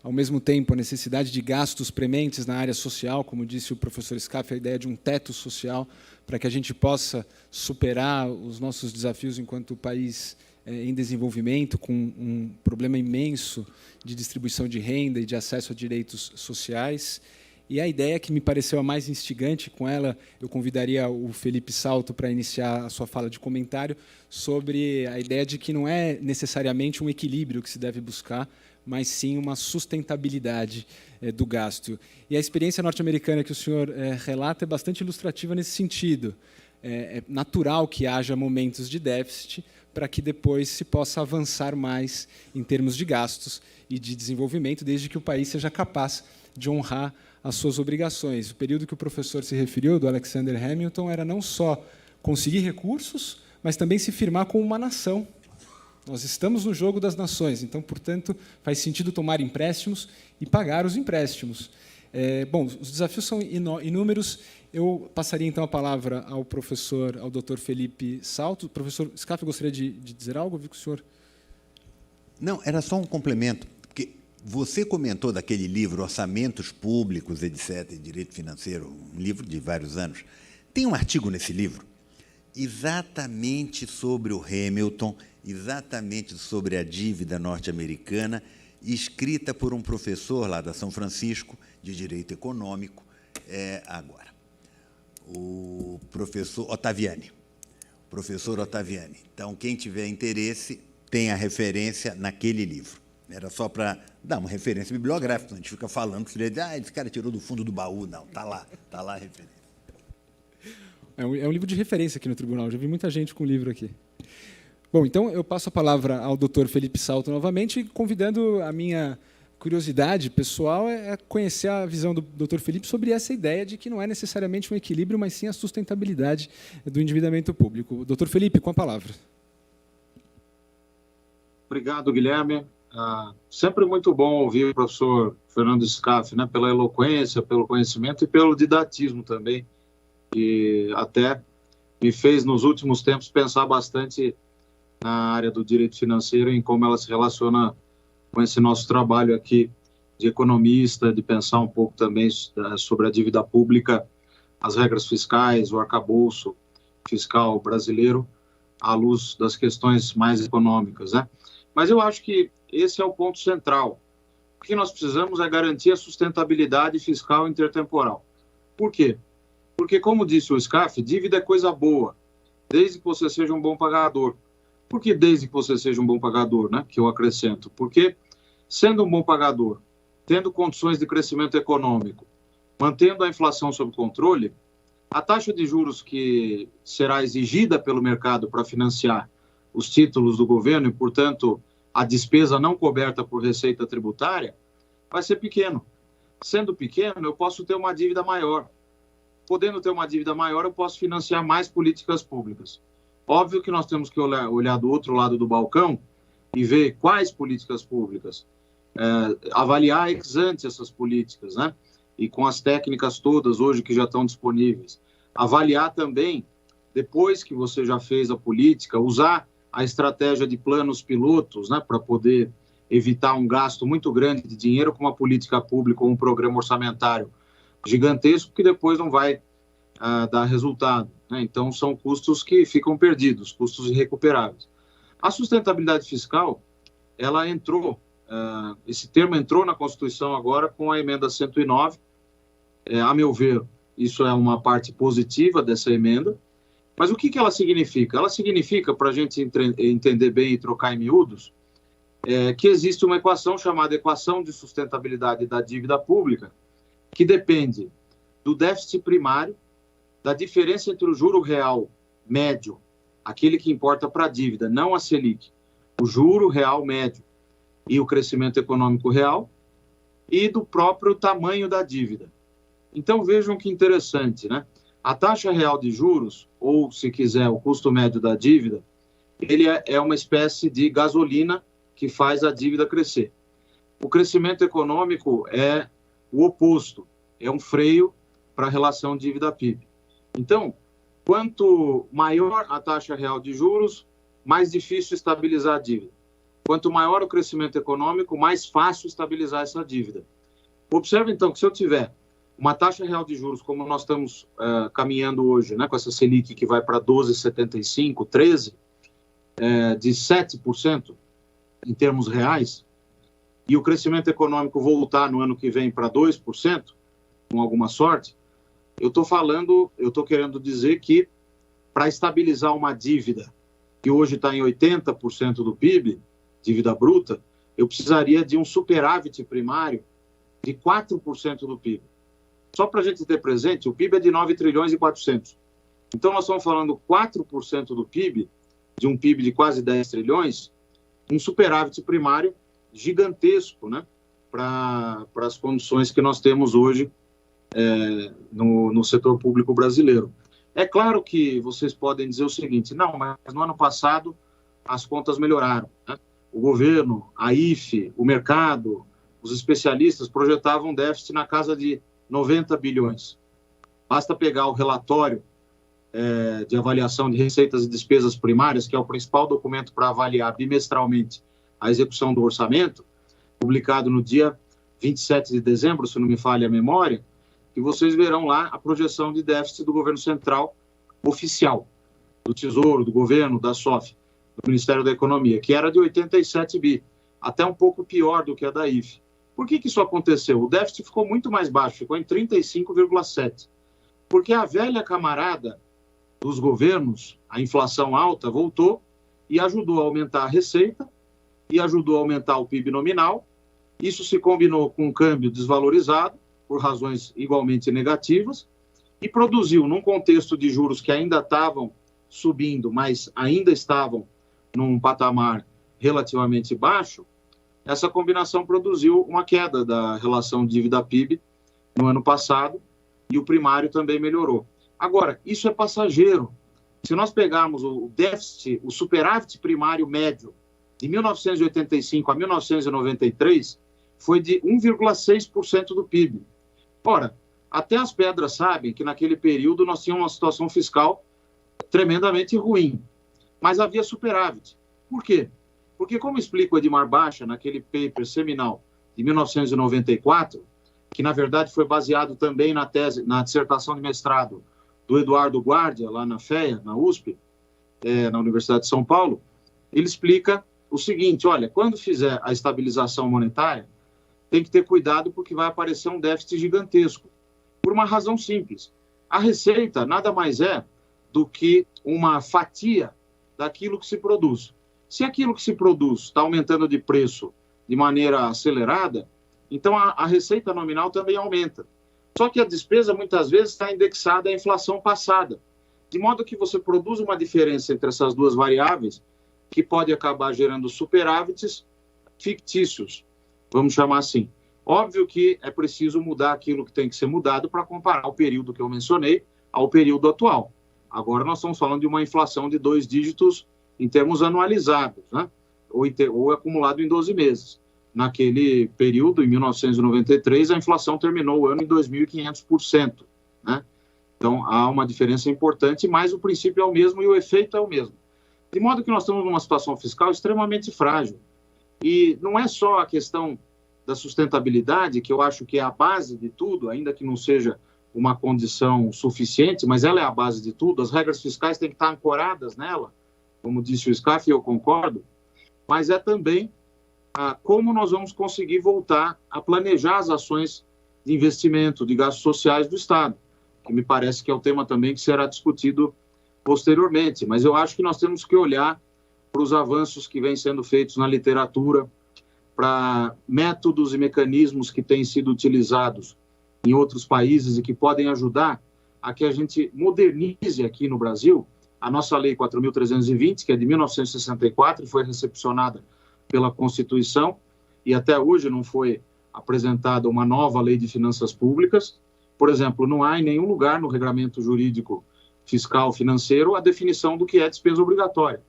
Ao mesmo tempo, a necessidade de gastos prementes na área social, como disse o professor Scaff, a ideia de um teto social, para que a gente possa superar os nossos desafios enquanto país em desenvolvimento, com um problema imenso de distribuição de renda e de acesso a direitos sociais. E a ideia que me pareceu a mais instigante, com ela eu convidaria o Felipe Salto para iniciar a sua fala de comentário, sobre a ideia de que não é necessariamente um equilíbrio que se deve buscar, mas sim uma sustentabilidade do gasto. E a experiência norte-americana que o senhor relata é bastante ilustrativa nesse sentido. É natural que haja momentos de déficit para que depois se possa avançar mais em termos de gastos e de desenvolvimento, desde que o país seja capaz de honrar as suas obrigações. O período que o professor se referiu, do Alexander Hamilton, era não só conseguir recursos, mas também se firmar como uma nação. Nós estamos no jogo das nações, então, portanto, faz sentido tomar empréstimos e pagar os empréstimos. Bom, os desafios são inúmeros. Eu passaria, então, a palavra ao Dr. Felipe Salto. Professor Scaff, gostaria de dizer algo? Eu vi que o senhor... Não, era só um complemento, porque você comentou daquele livro, Orçamentos Públicos, etc., e Direito Financeiro, um livro de vários anos. Tem um artigo nesse livro exatamente sobre o Hamilton, exatamente sobre a dívida norte-americana, escrita por um professor lá da São Francisco, de Direito Econômico, agora, o professor Ottaviani. Professor Ottaviani. Então, quem tiver interesse, tem a referência naquele livro. Era só para dar uma referência bibliográfica, a gente fica falando, esse cara tirou do fundo do baú. Não, está lá a referência. É um livro de referência aqui no tribunal, já vi muita gente com o livro aqui. Bom, então eu passo a palavra ao Dr. Felipe Salto novamente, convidando a minha curiosidade pessoal é conhecer a visão do Dr. Felipe sobre essa ideia de que não é necessariamente um equilíbrio, mas sim a sustentabilidade do endividamento público. Dr. Felipe, com a palavra. Obrigado, Guilherme. Sempre muito bom ouvir o professor Fernando Scaff, né, pela eloquência, pelo conhecimento e pelo didatismo também, que até me fez, nos últimos tempos, pensar bastante na área do direito financeiro, em como ela se relaciona com esse nosso trabalho aqui de economista, de pensar um pouco também sobre a dívida pública, as regras fiscais, o arcabouço fiscal brasileiro, à luz das questões mais econômicas, né? Mas eu acho que esse é o ponto central. O que nós precisamos é garantir a sustentabilidade fiscal intertemporal. Por quê? Porque, como disse o Scaff, dívida é coisa boa, desde que você seja um bom pagador. Por que desde que você seja um bom pagador, né? Que eu acrescento? Porque, sendo um bom pagador, tendo condições de crescimento econômico, mantendo a inflação sob controle, a taxa de juros que será exigida pelo mercado para financiar os títulos do governo e, portanto, a despesa não coberta por receita tributária, vai ser pequeno. Sendo pequeno, eu posso ter uma dívida maior. Podendo ter uma dívida maior, eu posso financiar mais políticas públicas. Óbvio que nós temos que olhar do outro lado do balcão e ver quais políticas públicas, avaliar ex ante essas políticas, né? E com as técnicas todas hoje que já estão disponíveis. Avaliar também, depois que você já fez a política, usar a estratégia de planos pilotos, né, para poder evitar um gasto muito grande de dinheiro com uma política pública ou um programa orçamentário gigantesco que depois não vai dar resultado, né? Então, são custos que ficam perdidos, custos irrecuperáveis. A sustentabilidade fiscal, ela entrou esse termo entrou na Constituição agora com a emenda 109. A meu ver, isso é uma parte positiva dessa emenda. Mas o que ela significa? Ela significa, para a gente entender bem e trocar em miúdos, que existe uma equação chamada equação de sustentabilidade da dívida pública, que depende do déficit primário, da diferença entre o juro real médio, aquele que importa para a dívida, não a Selic, o juro real médio e o crescimento econômico real, e do próprio tamanho da dívida. Então, vejam que interessante, né? A taxa real de juros, ou, se quiser, o custo médio da dívida, ele é uma espécie de gasolina que faz a dívida crescer. O crescimento econômico é o oposto, é um freio para a relação dívida-PIB. Então, quanto maior a taxa real de juros, mais difícil estabilizar a dívida. Quanto maior o crescimento econômico, mais fácil estabilizar essa dívida. Observe, então, que se eu tiver uma taxa real de juros, como nós estamos caminhando hoje, né, com essa Selic que vai para 12,75%, 13%, de 7% em termos reais, e o crescimento econômico voltar no ano que vem para 2%, com alguma sorte, eu estou querendo dizer que para estabilizar uma dívida que hoje está em 80% do PIB, dívida bruta, eu precisaria de um superávit primário de 4% do PIB. Só para a gente ter presente, o PIB é de 9 trilhões e 400. Então, nós estamos falando 4% do PIB, de um PIB de quase 10 trilhões, um superávit primário gigantesco, né, para as condições que nós temos hoje no setor público brasileiro. É claro que vocês podem dizer o seguinte, não, mas no ano passado as contas melhoraram, né? O governo, a IFE, o mercado, os especialistas projetavam um déficit na casa de 90 bilhões. Basta pegar o relatório de avaliação de receitas e despesas primárias, que é o principal documento para avaliar bimestralmente a execução do orçamento, publicado no dia 27 de dezembro, se não me falha a memória, e vocês verão lá a projeção de déficit do governo central oficial, do Tesouro, do governo, da SOF, do Ministério da Economia, que era de 87 bi, até um pouco pior do que a da IFE. Por que isso aconteceu? O déficit ficou muito mais baixo, ficou em 35,7. Porque a velha camarada dos governos, a inflação alta, voltou e ajudou a aumentar a receita e ajudou a aumentar o PIB nominal. Isso se combinou com um câmbio desvalorizado, por razões igualmente negativas, e produziu, num contexto de juros que ainda estavam subindo, mas ainda estavam num patamar relativamente baixo, essa combinação produziu uma queda da relação dívida-PIB no ano passado, e o primário também melhorou. Agora, isso é passageiro. Se nós pegarmos o déficit, o superávit primário médio de 1985 a 1993, foi de 1,6% do PIB. Ora, até as pedras sabem que naquele período nós tínhamos uma situação fiscal tremendamente ruim, mas havia superávit. Por quê? Porque, como explica o Edmar Baixa naquele paper seminal de 1994, que na verdade foi baseado também na dissertação de mestrado do Eduardo Guardia, lá na FEA, na USP, na Universidade de São Paulo, ele explica o seguinte, olha, quando fizer a estabilização monetária, tem que ter cuidado porque vai aparecer um déficit gigantesco, por uma razão simples. A receita nada mais é do que uma fatia daquilo que se produz. Se aquilo que se produz está aumentando de preço de maneira acelerada, então a receita nominal também aumenta. Só que a despesa muitas vezes está indexada à inflação passada, de modo que você produz uma diferença entre essas duas variáveis que pode acabar gerando superávites fictícios, vamos chamar assim. Óbvio que é preciso mudar aquilo que tem que ser mudado para comparar o período que eu mencionei ao período atual. Agora nós estamos falando de uma inflação de 2 dígitos em termos anualizados, né? ou acumulado em 12 meses. Naquele período, em 1993, a inflação terminou o ano em 2.500%. Né? Então, há uma diferença importante, mas o princípio é o mesmo e o efeito é o mesmo. De modo que nós estamos numa situação fiscal extremamente frágil. E não é só a questão da sustentabilidade, que eu acho que é a base de tudo, ainda que não seja uma condição suficiente, mas ela é a base de tudo. As regras fiscais têm que estar ancoradas nela, como disse o Scaff, e eu concordo, mas é também como nós vamos conseguir voltar a planejar as ações de investimento, de gastos sociais do Estado, que me parece que é um tema também que será discutido posteriormente. Mas eu acho que nós temos que olhar para os avanços que vêm sendo feitos na literatura, para métodos e mecanismos que têm sido utilizados em outros países e que podem ajudar a que a gente modernize aqui no Brasil a nossa Lei 4.320, que é de 1964, e foi recepcionada pela Constituição, e até hoje não foi apresentada uma nova Lei de Finanças Públicas. Por exemplo, não há em nenhum lugar no regramento jurídico fiscal financeiro a definição do que é despesa obrigatória.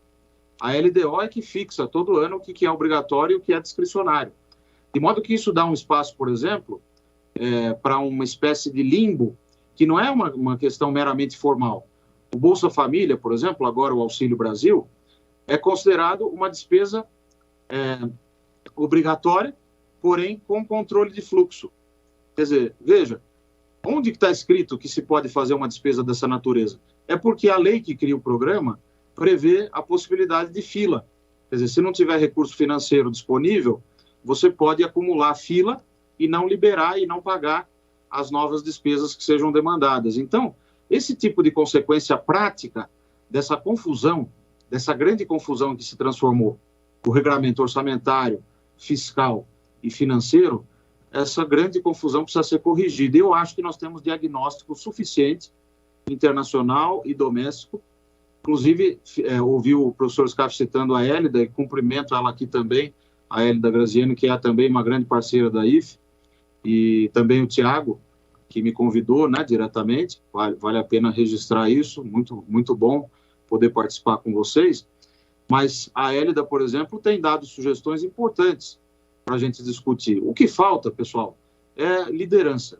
A LDO é que fixa todo ano o que é obrigatório e o que é discricionário. De modo que isso dá um espaço, por exemplo, para uma espécie de limbo, que não é uma questão meramente formal. O Bolsa Família, por exemplo, agora o Auxílio Brasil, é considerado uma despesa obrigatória, porém com controle de fluxo. Quer dizer, veja, onde está escrito que se pode fazer uma despesa dessa natureza? É porque a lei que cria o programa prevê a possibilidade de fila. Quer dizer, se não tiver recurso financeiro disponível, você pode acumular fila e não liberar e não pagar as novas despesas que sejam demandadas. Então, esse tipo de consequência prática dessa confusão, dessa grande confusão que se transformou o regramento orçamentário, fiscal e financeiro, essa grande confusão precisa ser corrigida. Eu acho que nós temos diagnóstico suficiente, internacional e doméstico. Inclusive, ouvi o professor Scaff citando a Hélida, e cumprimento ela aqui também, a Hélida Graziani, que é também uma grande parceira da IFE, e também o Tiago, que me convidou, né, diretamente. Vale a pena registrar isso, muito, muito bom poder participar com vocês. Mas a Hélida, por exemplo, tem dado sugestões importantes para a gente discutir. O que falta, pessoal, é liderança.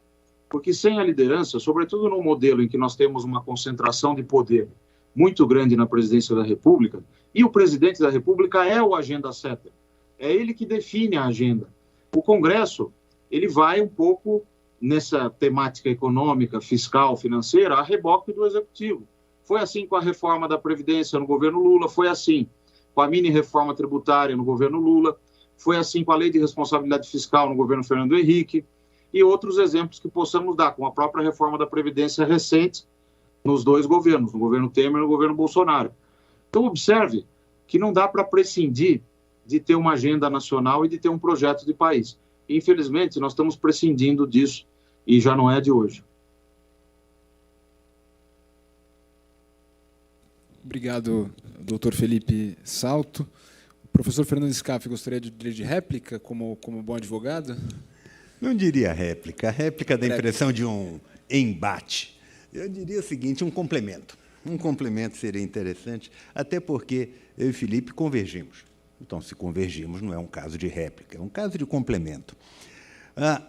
Porque sem a liderança, sobretudo num modelo em que nós temos uma concentração de poder muito grande na presidência da República, e o presidente da República é o agenda setter, é ele que define a agenda. O Congresso, ele vai um pouco nessa temática econômica, fiscal, financeira, a reboque do Executivo. Foi assim com a reforma da Previdência no governo Lula, foi assim com a mini-reforma tributária no governo Lula, foi assim com a Lei de Responsabilidade Fiscal no governo Fernando Henrique, e outros exemplos que possamos dar, com a própria reforma da Previdência recente, nos dois governos, no governo Temer e no governo Bolsonaro. Então, observe que não dá para prescindir de ter uma agenda nacional e de ter um projeto de país. Infelizmente, nós estamos prescindindo disso e já não é de hoje. Obrigado, doutor Felipe Salto. O professor Fernando Scaff gostaria de direito de réplica como bom advogado? Não diria réplica. A réplica dá a impressão de um embate. Eu diria o seguinte, um complemento. Um complemento seria interessante, até porque eu e Felipe convergimos. Então, se convergimos, não é um caso de réplica, é um caso de complemento.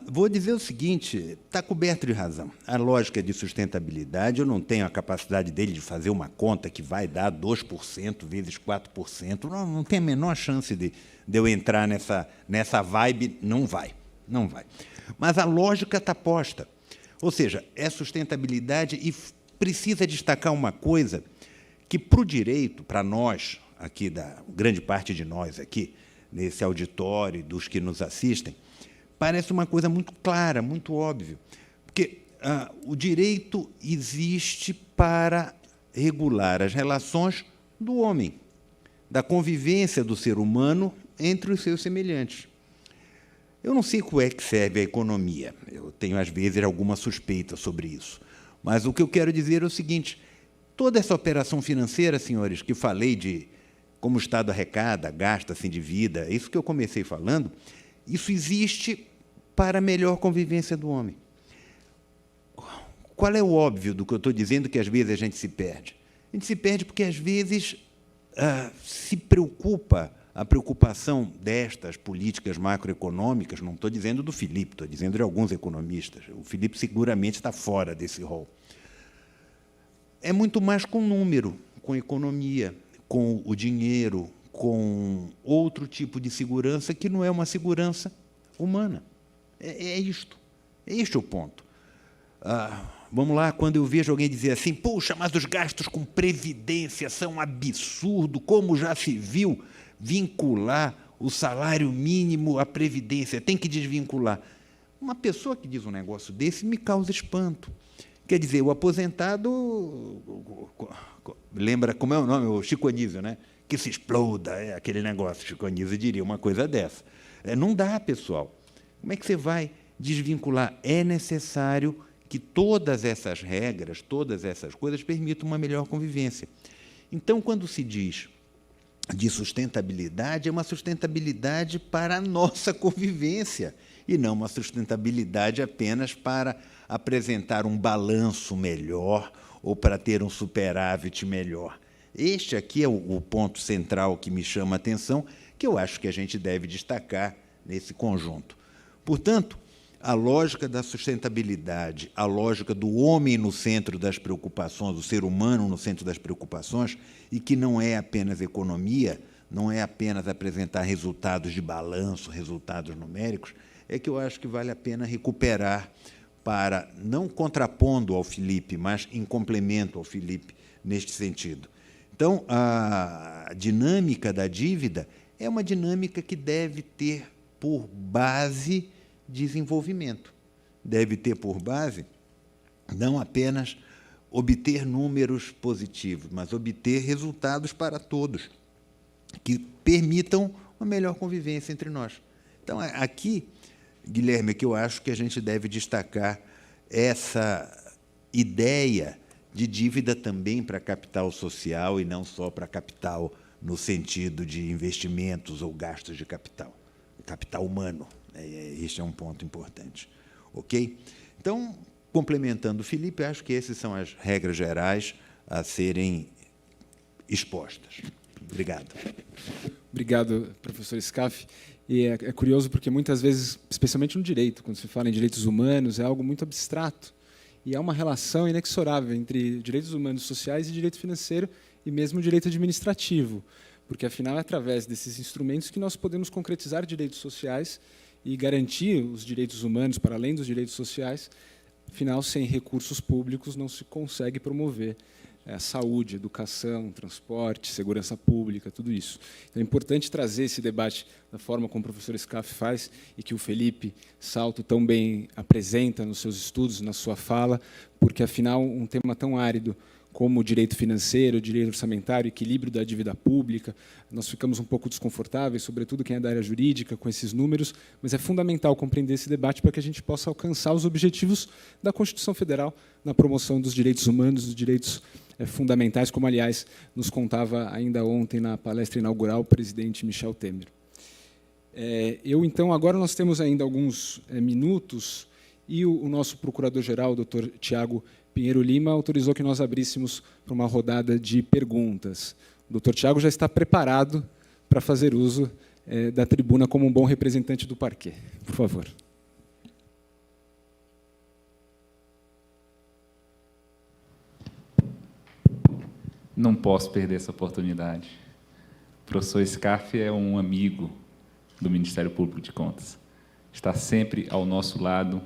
Vou dizer o seguinte, está coberto de razão. A lógica de sustentabilidade, eu não tenho a capacidade dele de fazer uma conta que vai dar 2% vezes 4%. Não tem a menor chance de eu entrar nessa vibe, não vai. Não vai. Mas a lógica está posta. Ou seja, é sustentabilidade e precisa destacar uma coisa que, para o direito, para nós, aqui, grande parte de nós aqui, nesse auditório, dos que nos assistem, parece uma coisa muito clara, muito óbvia. Porque o direito existe para regular as relações do homem, da convivência do ser humano entre os seus semelhantes. Eu não sei qual é que serve a economia. Eu tenho, às vezes, alguma suspeita sobre isso. Mas o que eu quero dizer é o seguinte, toda essa operação financeira, senhores, que falei de como o Estado arrecada, gasta, se endivida, isso que eu comecei falando, isso existe para a melhor convivência do homem. Qual é o óbvio do que eu estou dizendo que, às vezes, a gente se perde? A gente se perde porque, às vezes, se preocupa, a preocupação destas políticas macroeconômicas, não estou dizendo do Felipe, estou dizendo de alguns economistas, o Felipe seguramente está fora desse rol, é muito mais com número, com economia, com o dinheiro, com outro tipo de segurança que não é uma segurança humana. É isto. É este o ponto. Vamos lá, quando eu vejo alguém dizer assim, puxa, mas os gastos com previdência são um absurdo, como já se viu vincular o salário mínimo, a previdência, tem que desvincular. Uma pessoa que diz um negócio desse me causa espanto. Quer dizer, o aposentado, lembra, como é o nome? O Chico Anísio, né? Que se exploda, aquele negócio. Chico Anísio diria uma coisa dessa. Não dá, pessoal. Como é que você vai desvincular? É necessário que todas essas regras, todas essas coisas permitam uma melhor convivência. Então, quando se diz de sustentabilidade, é uma sustentabilidade para a nossa convivência, e não uma sustentabilidade apenas para apresentar um balanço melhor ou para ter um superávit melhor. Este aqui é o ponto central que me chama a atenção, que eu acho que a gente deve destacar nesse conjunto. Portanto, a lógica da sustentabilidade, a lógica do homem no centro das preocupações, do ser humano no centro das preocupações, e que não é apenas economia, não é apenas apresentar resultados de balanço, resultados numéricos, é que eu acho que vale a pena recuperar para, não contrapondo ao Felipe, mas em complemento ao Felipe neste sentido. Então, a dinâmica da dívida é uma dinâmica que deve ter por base desenvolvimento. Deve ter por base não apenas obter números positivos, mas obter resultados para todos, que permitam uma melhor convivência entre nós. Então, aqui, Guilherme, é que eu acho que a gente deve destacar essa ideia de dívida também para capital social e não só para capital no sentido de investimentos ou gastos de capital, capital humano. Este é um ponto importante. Ok? Então, complementando o Felipe, acho que essas são as regras gerais a serem expostas. Obrigado. Obrigado, professor Scaff. E é curioso porque, muitas vezes, especialmente no direito, quando se fala em direitos humanos, é algo muito abstrato. E há uma relação inexorável entre direitos humanos sociais e direito financeiro, e mesmo direito administrativo, porque, afinal, é através desses instrumentos que nós podemos concretizar direitos sociais e garantir os direitos humanos para além dos direitos sociais. Afinal, sem recursos públicos não se consegue promover saúde, educação, transporte, segurança pública, tudo isso. Então, é importante trazer esse debate da forma como o professor Scaff faz e que o Felipe Salto tão bem apresenta nos seus estudos, na sua fala, porque, afinal, um tema tão árido como o direito financeiro, o direito orçamentário, o equilíbrio da dívida pública, nós ficamos um pouco desconfortáveis, sobretudo quem é da área jurídica, com esses números, mas é fundamental compreender esse debate para que a gente possa alcançar os objetivos da Constituição Federal na promoção dos direitos humanos, dos direitos fundamentais, como, aliás, nos contava ainda ontem na palestra inaugural o presidente Michel Temer. Então, agora nós temos ainda alguns minutos, e o nosso procurador-geral, o doutor Tiago Pinheiro Lima, autorizou que nós abríssemos para uma rodada de perguntas. O doutor Tiago já está preparado para fazer uso da tribuna como um bom representante do parquê. Por favor. Não posso perder essa oportunidade. O professor Scaff é um amigo do Ministério Público de Contas. Está sempre ao nosso lado.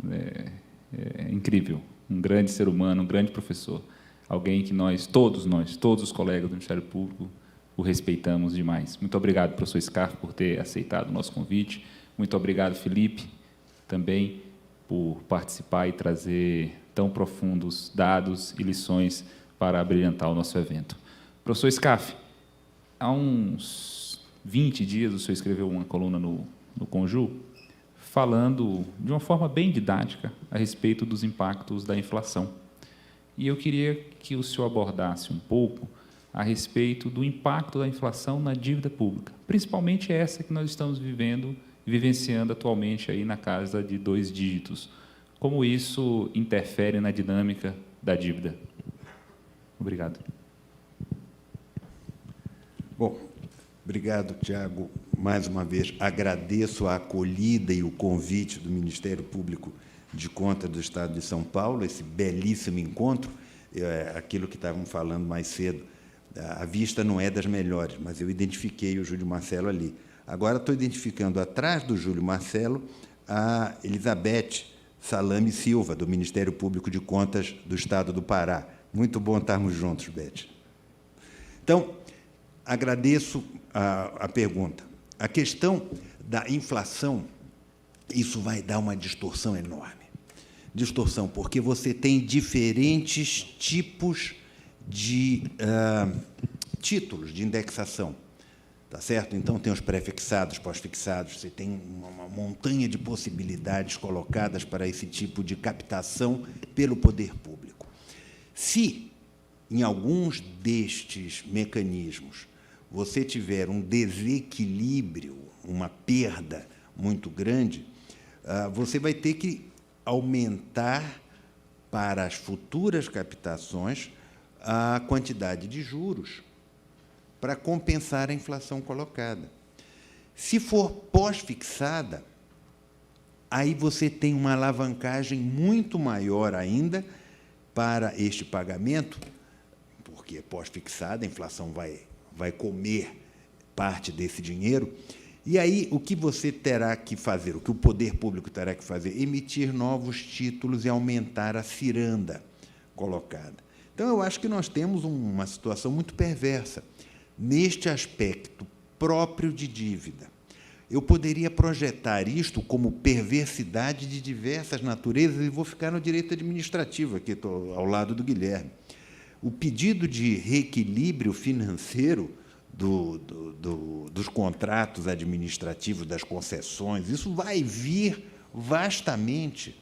É incrível. Um grande ser humano, um grande professor. Alguém que todos os colegas do Ministério Público, o respeitamos demais. Muito obrigado, professor Scaff, por ter aceitado o nosso convite. Muito obrigado, Felipe, também, por participar e trazer tão profundos dados e lições para abrilhantar o nosso evento. Professor Scaff, há uns 20 dias o senhor escreveu uma coluna no Conju, falando de uma forma bem didática a respeito dos impactos da inflação. E eu queria que o senhor abordasse um pouco a respeito do impacto da inflação na dívida pública, principalmente essa que nós estamos vivenciando atualmente aí na casa de 2 dígitos. Como isso interfere na dinâmica da dívida? Obrigado. Bom, obrigado, Tiago. Mais uma vez, agradeço a acolhida e o convite do Ministério Público de Contas do Estado de São Paulo, esse belíssimo encontro, aquilo que estávamos falando mais cedo. A vista não é das melhores, mas eu identifiquei o Júlio Marcelo ali. Agora estou identificando, atrás do Júlio Marcelo, a Elizabeth Salame Silva, do Ministério Público de Contas do Estado do Pará. Muito bom estarmos juntos, Beth. Então, agradeço a pergunta. A questão da inflação, isso vai dar uma distorção enorme. Distorção, porque você tem diferentes tipos de títulos de indexação, tá certo? Então, tem os pré-fixados, pós-fixados, você tem uma montanha de possibilidades colocadas para esse tipo de captação pelo poder público. Se, em alguns destes mecanismos, você tiver um desequilíbrio, uma perda muito grande, você vai ter que aumentar para as futuras captações a quantidade de juros para compensar a inflação colocada. Se for pós-fixada, aí você tem uma alavancagem muito maior ainda para este pagamento, porque pós-fixada, a inflação vai comer parte desse dinheiro. E aí, o que você terá que fazer, o que o poder público terá que fazer? Emitir novos títulos e aumentar a ciranda colocada. Então, eu acho que nós temos uma situação muito perversa neste aspecto próprio de dívida. Eu poderia projetar isto como perversidade de diversas naturezas, e vou ficar no direito administrativo, aqui estou ao lado do Guilherme. O pedido de reequilíbrio financeiro dos contratos administrativos, das concessões, isso vai vir vastamente.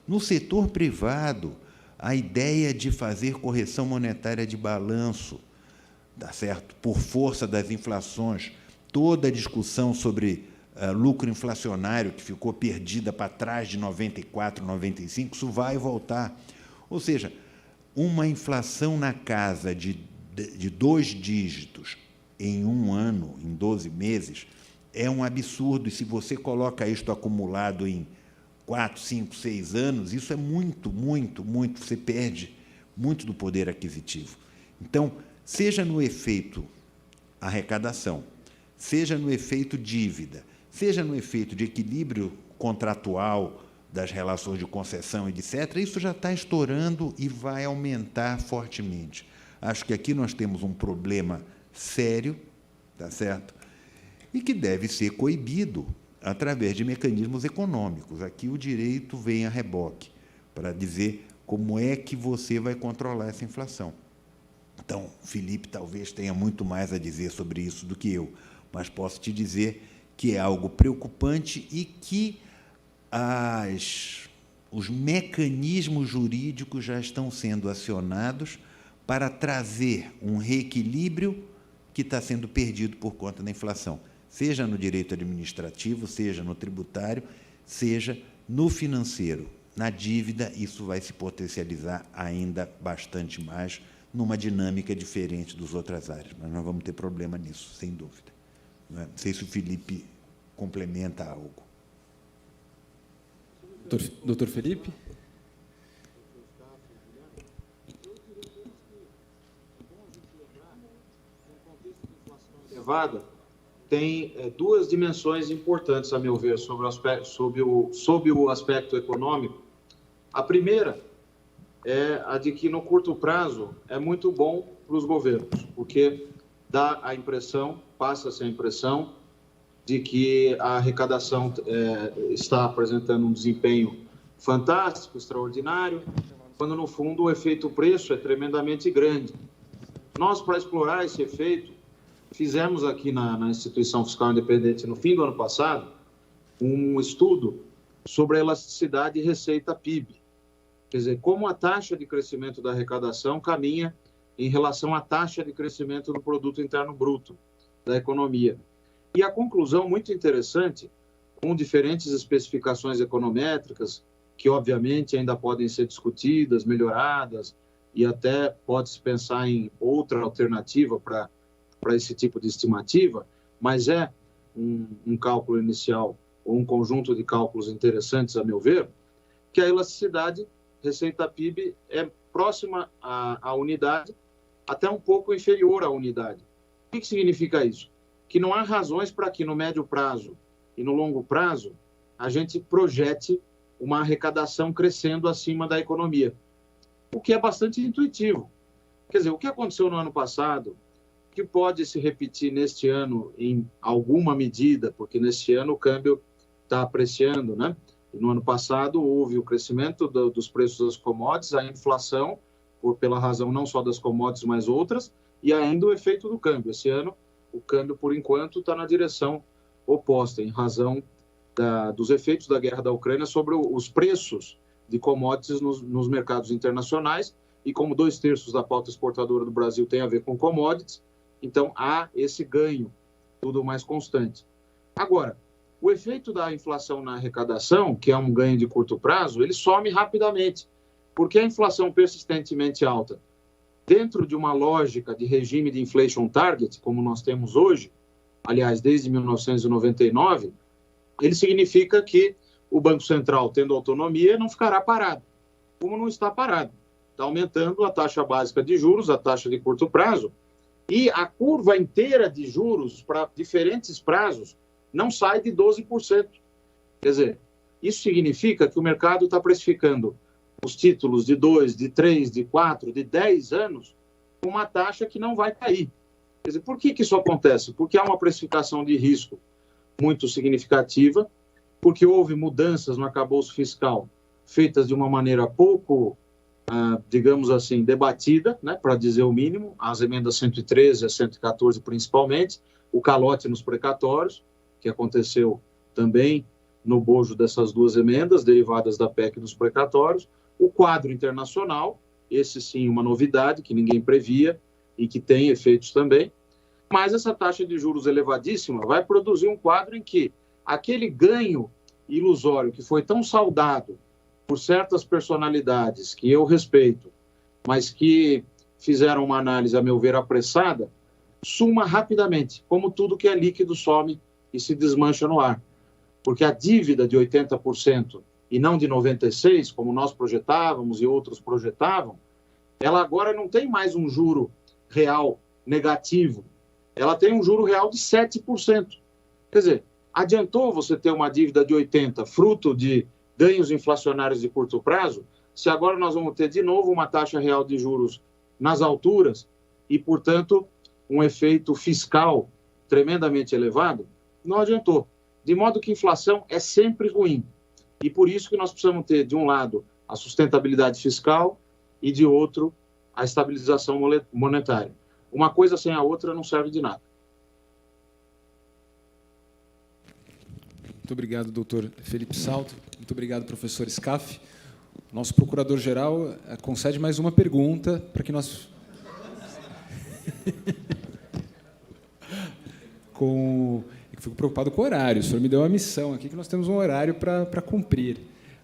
No setor privado, a ideia de fazer correção monetária de balanço, tá certo? Por força das inflações, toda a discussão sobre lucro inflacionário que ficou perdida para trás de 94, 95, isso vai voltar. Ou seja, uma inflação na casa de 2 dígitos em um ano, em 12 meses, é um absurdo. E se você coloca isto acumulado em 4, 5, 6 anos, isso é muito, muito, muito, você perde muito do poder aquisitivo. Então, seja no efeito arrecadação, seja no efeito dívida, seja no efeito de equilíbrio contratual das relações de concessão, etc., isso já está estourando e vai aumentar fortemente. Acho que aqui nós temos um problema sério, tá certo? E que deve ser coibido através de mecanismos econômicos. Aqui o direito vem a reboque para dizer como é que você vai controlar essa inflação. Então, Felipe talvez tenha muito mais a dizer sobre isso do que eu, mas posso te dizer que é algo preocupante e que os mecanismos jurídicos já estão sendo acionados para trazer um reequilíbrio que está sendo perdido por conta da inflação, seja no direito administrativo, seja no tributário, seja no financeiro. Na dívida, isso vai se potencializar ainda bastante mais, numa dinâmica diferente das outras áreas, mas nós vamos ter problema nisso, sem dúvida. Não sei se o Felipe complementa algo. Doutor Felipe? Elevada tem duas dimensões importantes, a meu ver, sobre o aspecto econômico. A primeira é a de que, no curto prazo, é muito bom para os governos, porque dá a impressão, passa-se a impressão, de que a arrecadação está apresentando um desempenho fantástico, extraordinário, quando, no fundo, o efeito preço é tremendamente grande. Nós, para explorar esse efeito, fizemos aqui na Instituição Fiscal Independente, no fim do ano passado, um estudo sobre a elasticidade e receita PIB. Quer dizer, como a taxa de crescimento da arrecadação caminha em relação à taxa de crescimento do produto interno bruto da economia. E a conclusão muito interessante, com diferentes especificações econométricas, que obviamente ainda podem ser discutidas, melhoradas, e até pode-se pensar em outra alternativa para esse tipo de estimativa, mas é um cálculo inicial, ou um conjunto de cálculos interessantes, a meu ver, que a elasticidade receita PIB é próxima à unidade, até um pouco inferior à unidade. O que significa isso? Que não há razões para que no médio prazo e no longo prazo a gente projete uma arrecadação crescendo acima da economia, o que é bastante intuitivo. Quer dizer, o que aconteceu no ano passado, o que pode se repetir neste ano em alguma medida, porque neste ano o câmbio está apreciando, né? E no ano passado houve o crescimento dos preços das commodities, a inflação, pela razão não só das commodities, mas outras, e ainda o efeito do câmbio. Esse ano, o câmbio, por enquanto, está na direção oposta, em razão dos efeitos da guerra da Ucrânia sobre os preços de commodities nos mercados internacionais, e como 2/3 da pauta exportadora do Brasil tem a ver com commodities, então há esse ganho, tudo mais constante. Agora, o efeito da inflação na arrecadação, que é um ganho de curto prazo, ele some rapidamente, porque a inflação persistentemente alta, dentro de uma lógica de regime de inflation target, como nós temos hoje, aliás, desde 1999, ele significa que o Banco Central, tendo autonomia, não ficará parado, como não está parado. Está aumentando a taxa básica de juros, a taxa de curto prazo, e a curva inteira de juros para diferentes prazos não sai de 12%. Quer dizer, isso significa que o mercado está precificando os títulos de 2, de 3, de 4, de 10 anos com uma taxa que não vai cair. Quer dizer, por que isso acontece? Porque há uma precificação de risco muito significativa, porque houve mudanças no arcabouço fiscal feitas de uma maneira pouco, digamos assim, debatida, né, para dizer o mínimo, as emendas 113 e 114 principalmente, o calote nos precatórios, que aconteceu também no bojo dessas duas emendas, derivadas da PEC dos precatórios, o quadro internacional, esse sim uma novidade que ninguém previa e que tem efeitos também, mas essa taxa de juros elevadíssima vai produzir um quadro em que aquele ganho ilusório que foi tão saudado por certas personalidades que eu respeito, mas que fizeram uma análise, a meu ver, apressada, suma rapidamente, como tudo que é líquido some e se desmancha no ar. Porque a dívida de 80% e não de 96%, como nós projetávamos e outros projetavam, ela agora não tem mais um juro real negativo, ela tem um juro real de 7%. Quer dizer, adiantou você ter uma dívida de 80%, fruto de ganhos inflacionários de curto prazo, se agora nós vamos ter de novo uma taxa real de juros nas alturas e, portanto, um efeito fiscal tremendamente elevado? Não adiantou. De modo que inflação é sempre ruim. E por isso que nós precisamos ter, de um lado, a sustentabilidade fiscal e, de outro, a estabilização monetária. Uma coisa sem a outra não serve de nada. Muito obrigado, doutor Felipe Salto. Muito obrigado, professor Scaff. Nosso procurador-geral concede mais uma pergunta para que nós... Eu fico preocupado com o horário. O senhor me deu uma missão aqui, que nós temos um horário para cumprir.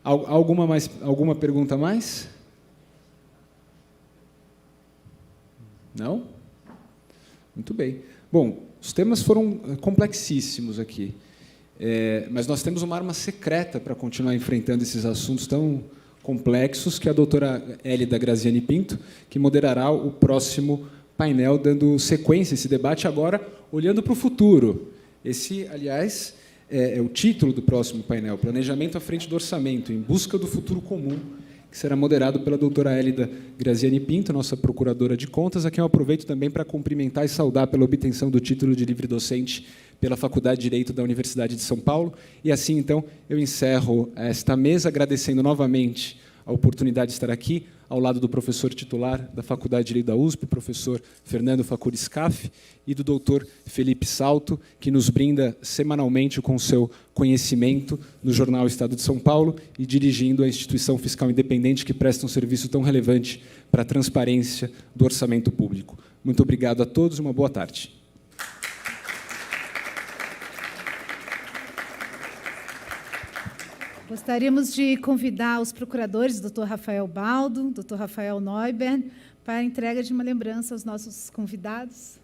Alguma pergunta a mais? Não? Muito bem. Bom, os temas foram complexíssimos aqui. Mas nós temos uma arma secreta para continuar enfrentando esses assuntos tão complexos, que é a doutora Hélida Graziani Pinto, que moderará o próximo painel, dando sequência a esse debate, agora olhando para o futuro. Esse, aliás, é o título do próximo painel, Planejamento à Frente do Orçamento, em busca do futuro comum, que será moderado pela doutora Hélida Graziani Pinto, nossa procuradora de contas, a quem eu aproveito também para cumprimentar e saudar pela obtenção do título de livre docente pela Faculdade de Direito da Universidade de São Paulo. E assim, então, eu encerro esta mesa agradecendo novamente a oportunidade de estar aqui, ao lado do professor titular da Faculdade de Direito da USP, professor Fernando Facuri Scaff, e do doutor Felipe Salto, que nos brinda semanalmente com seu conhecimento no jornal Estado de São Paulo e dirigindo a instituição fiscal independente que presta um serviço tão relevante para a transparência do orçamento público. Muito obrigado a todos e uma boa tarde. Gostaríamos de convidar os procuradores, Dr. Rafael Baldo, Dr. Rafael Neubern, para a entrega de uma lembrança aos nossos convidados.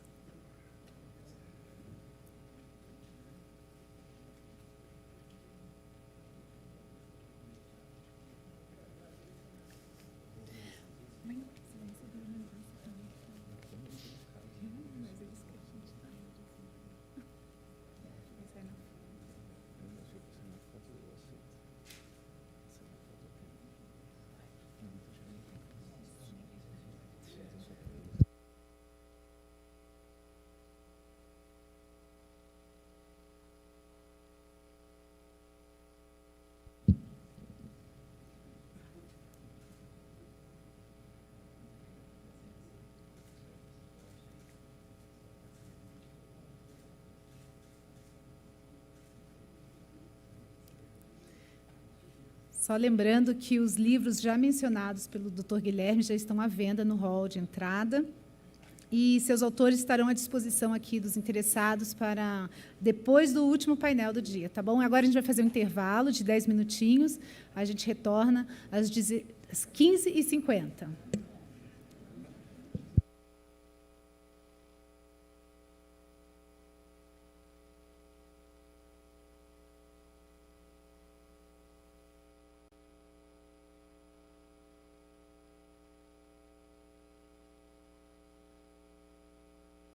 Só lembrando que os livros já mencionados pelo Dr. Guilherme já estão à venda no hall de entrada. E seus autores estarão à disposição aqui dos interessados para depois do último painel do dia, tá bom? Agora a gente vai fazer um intervalo de 10 minutinhos. A gente retorna às 15h50.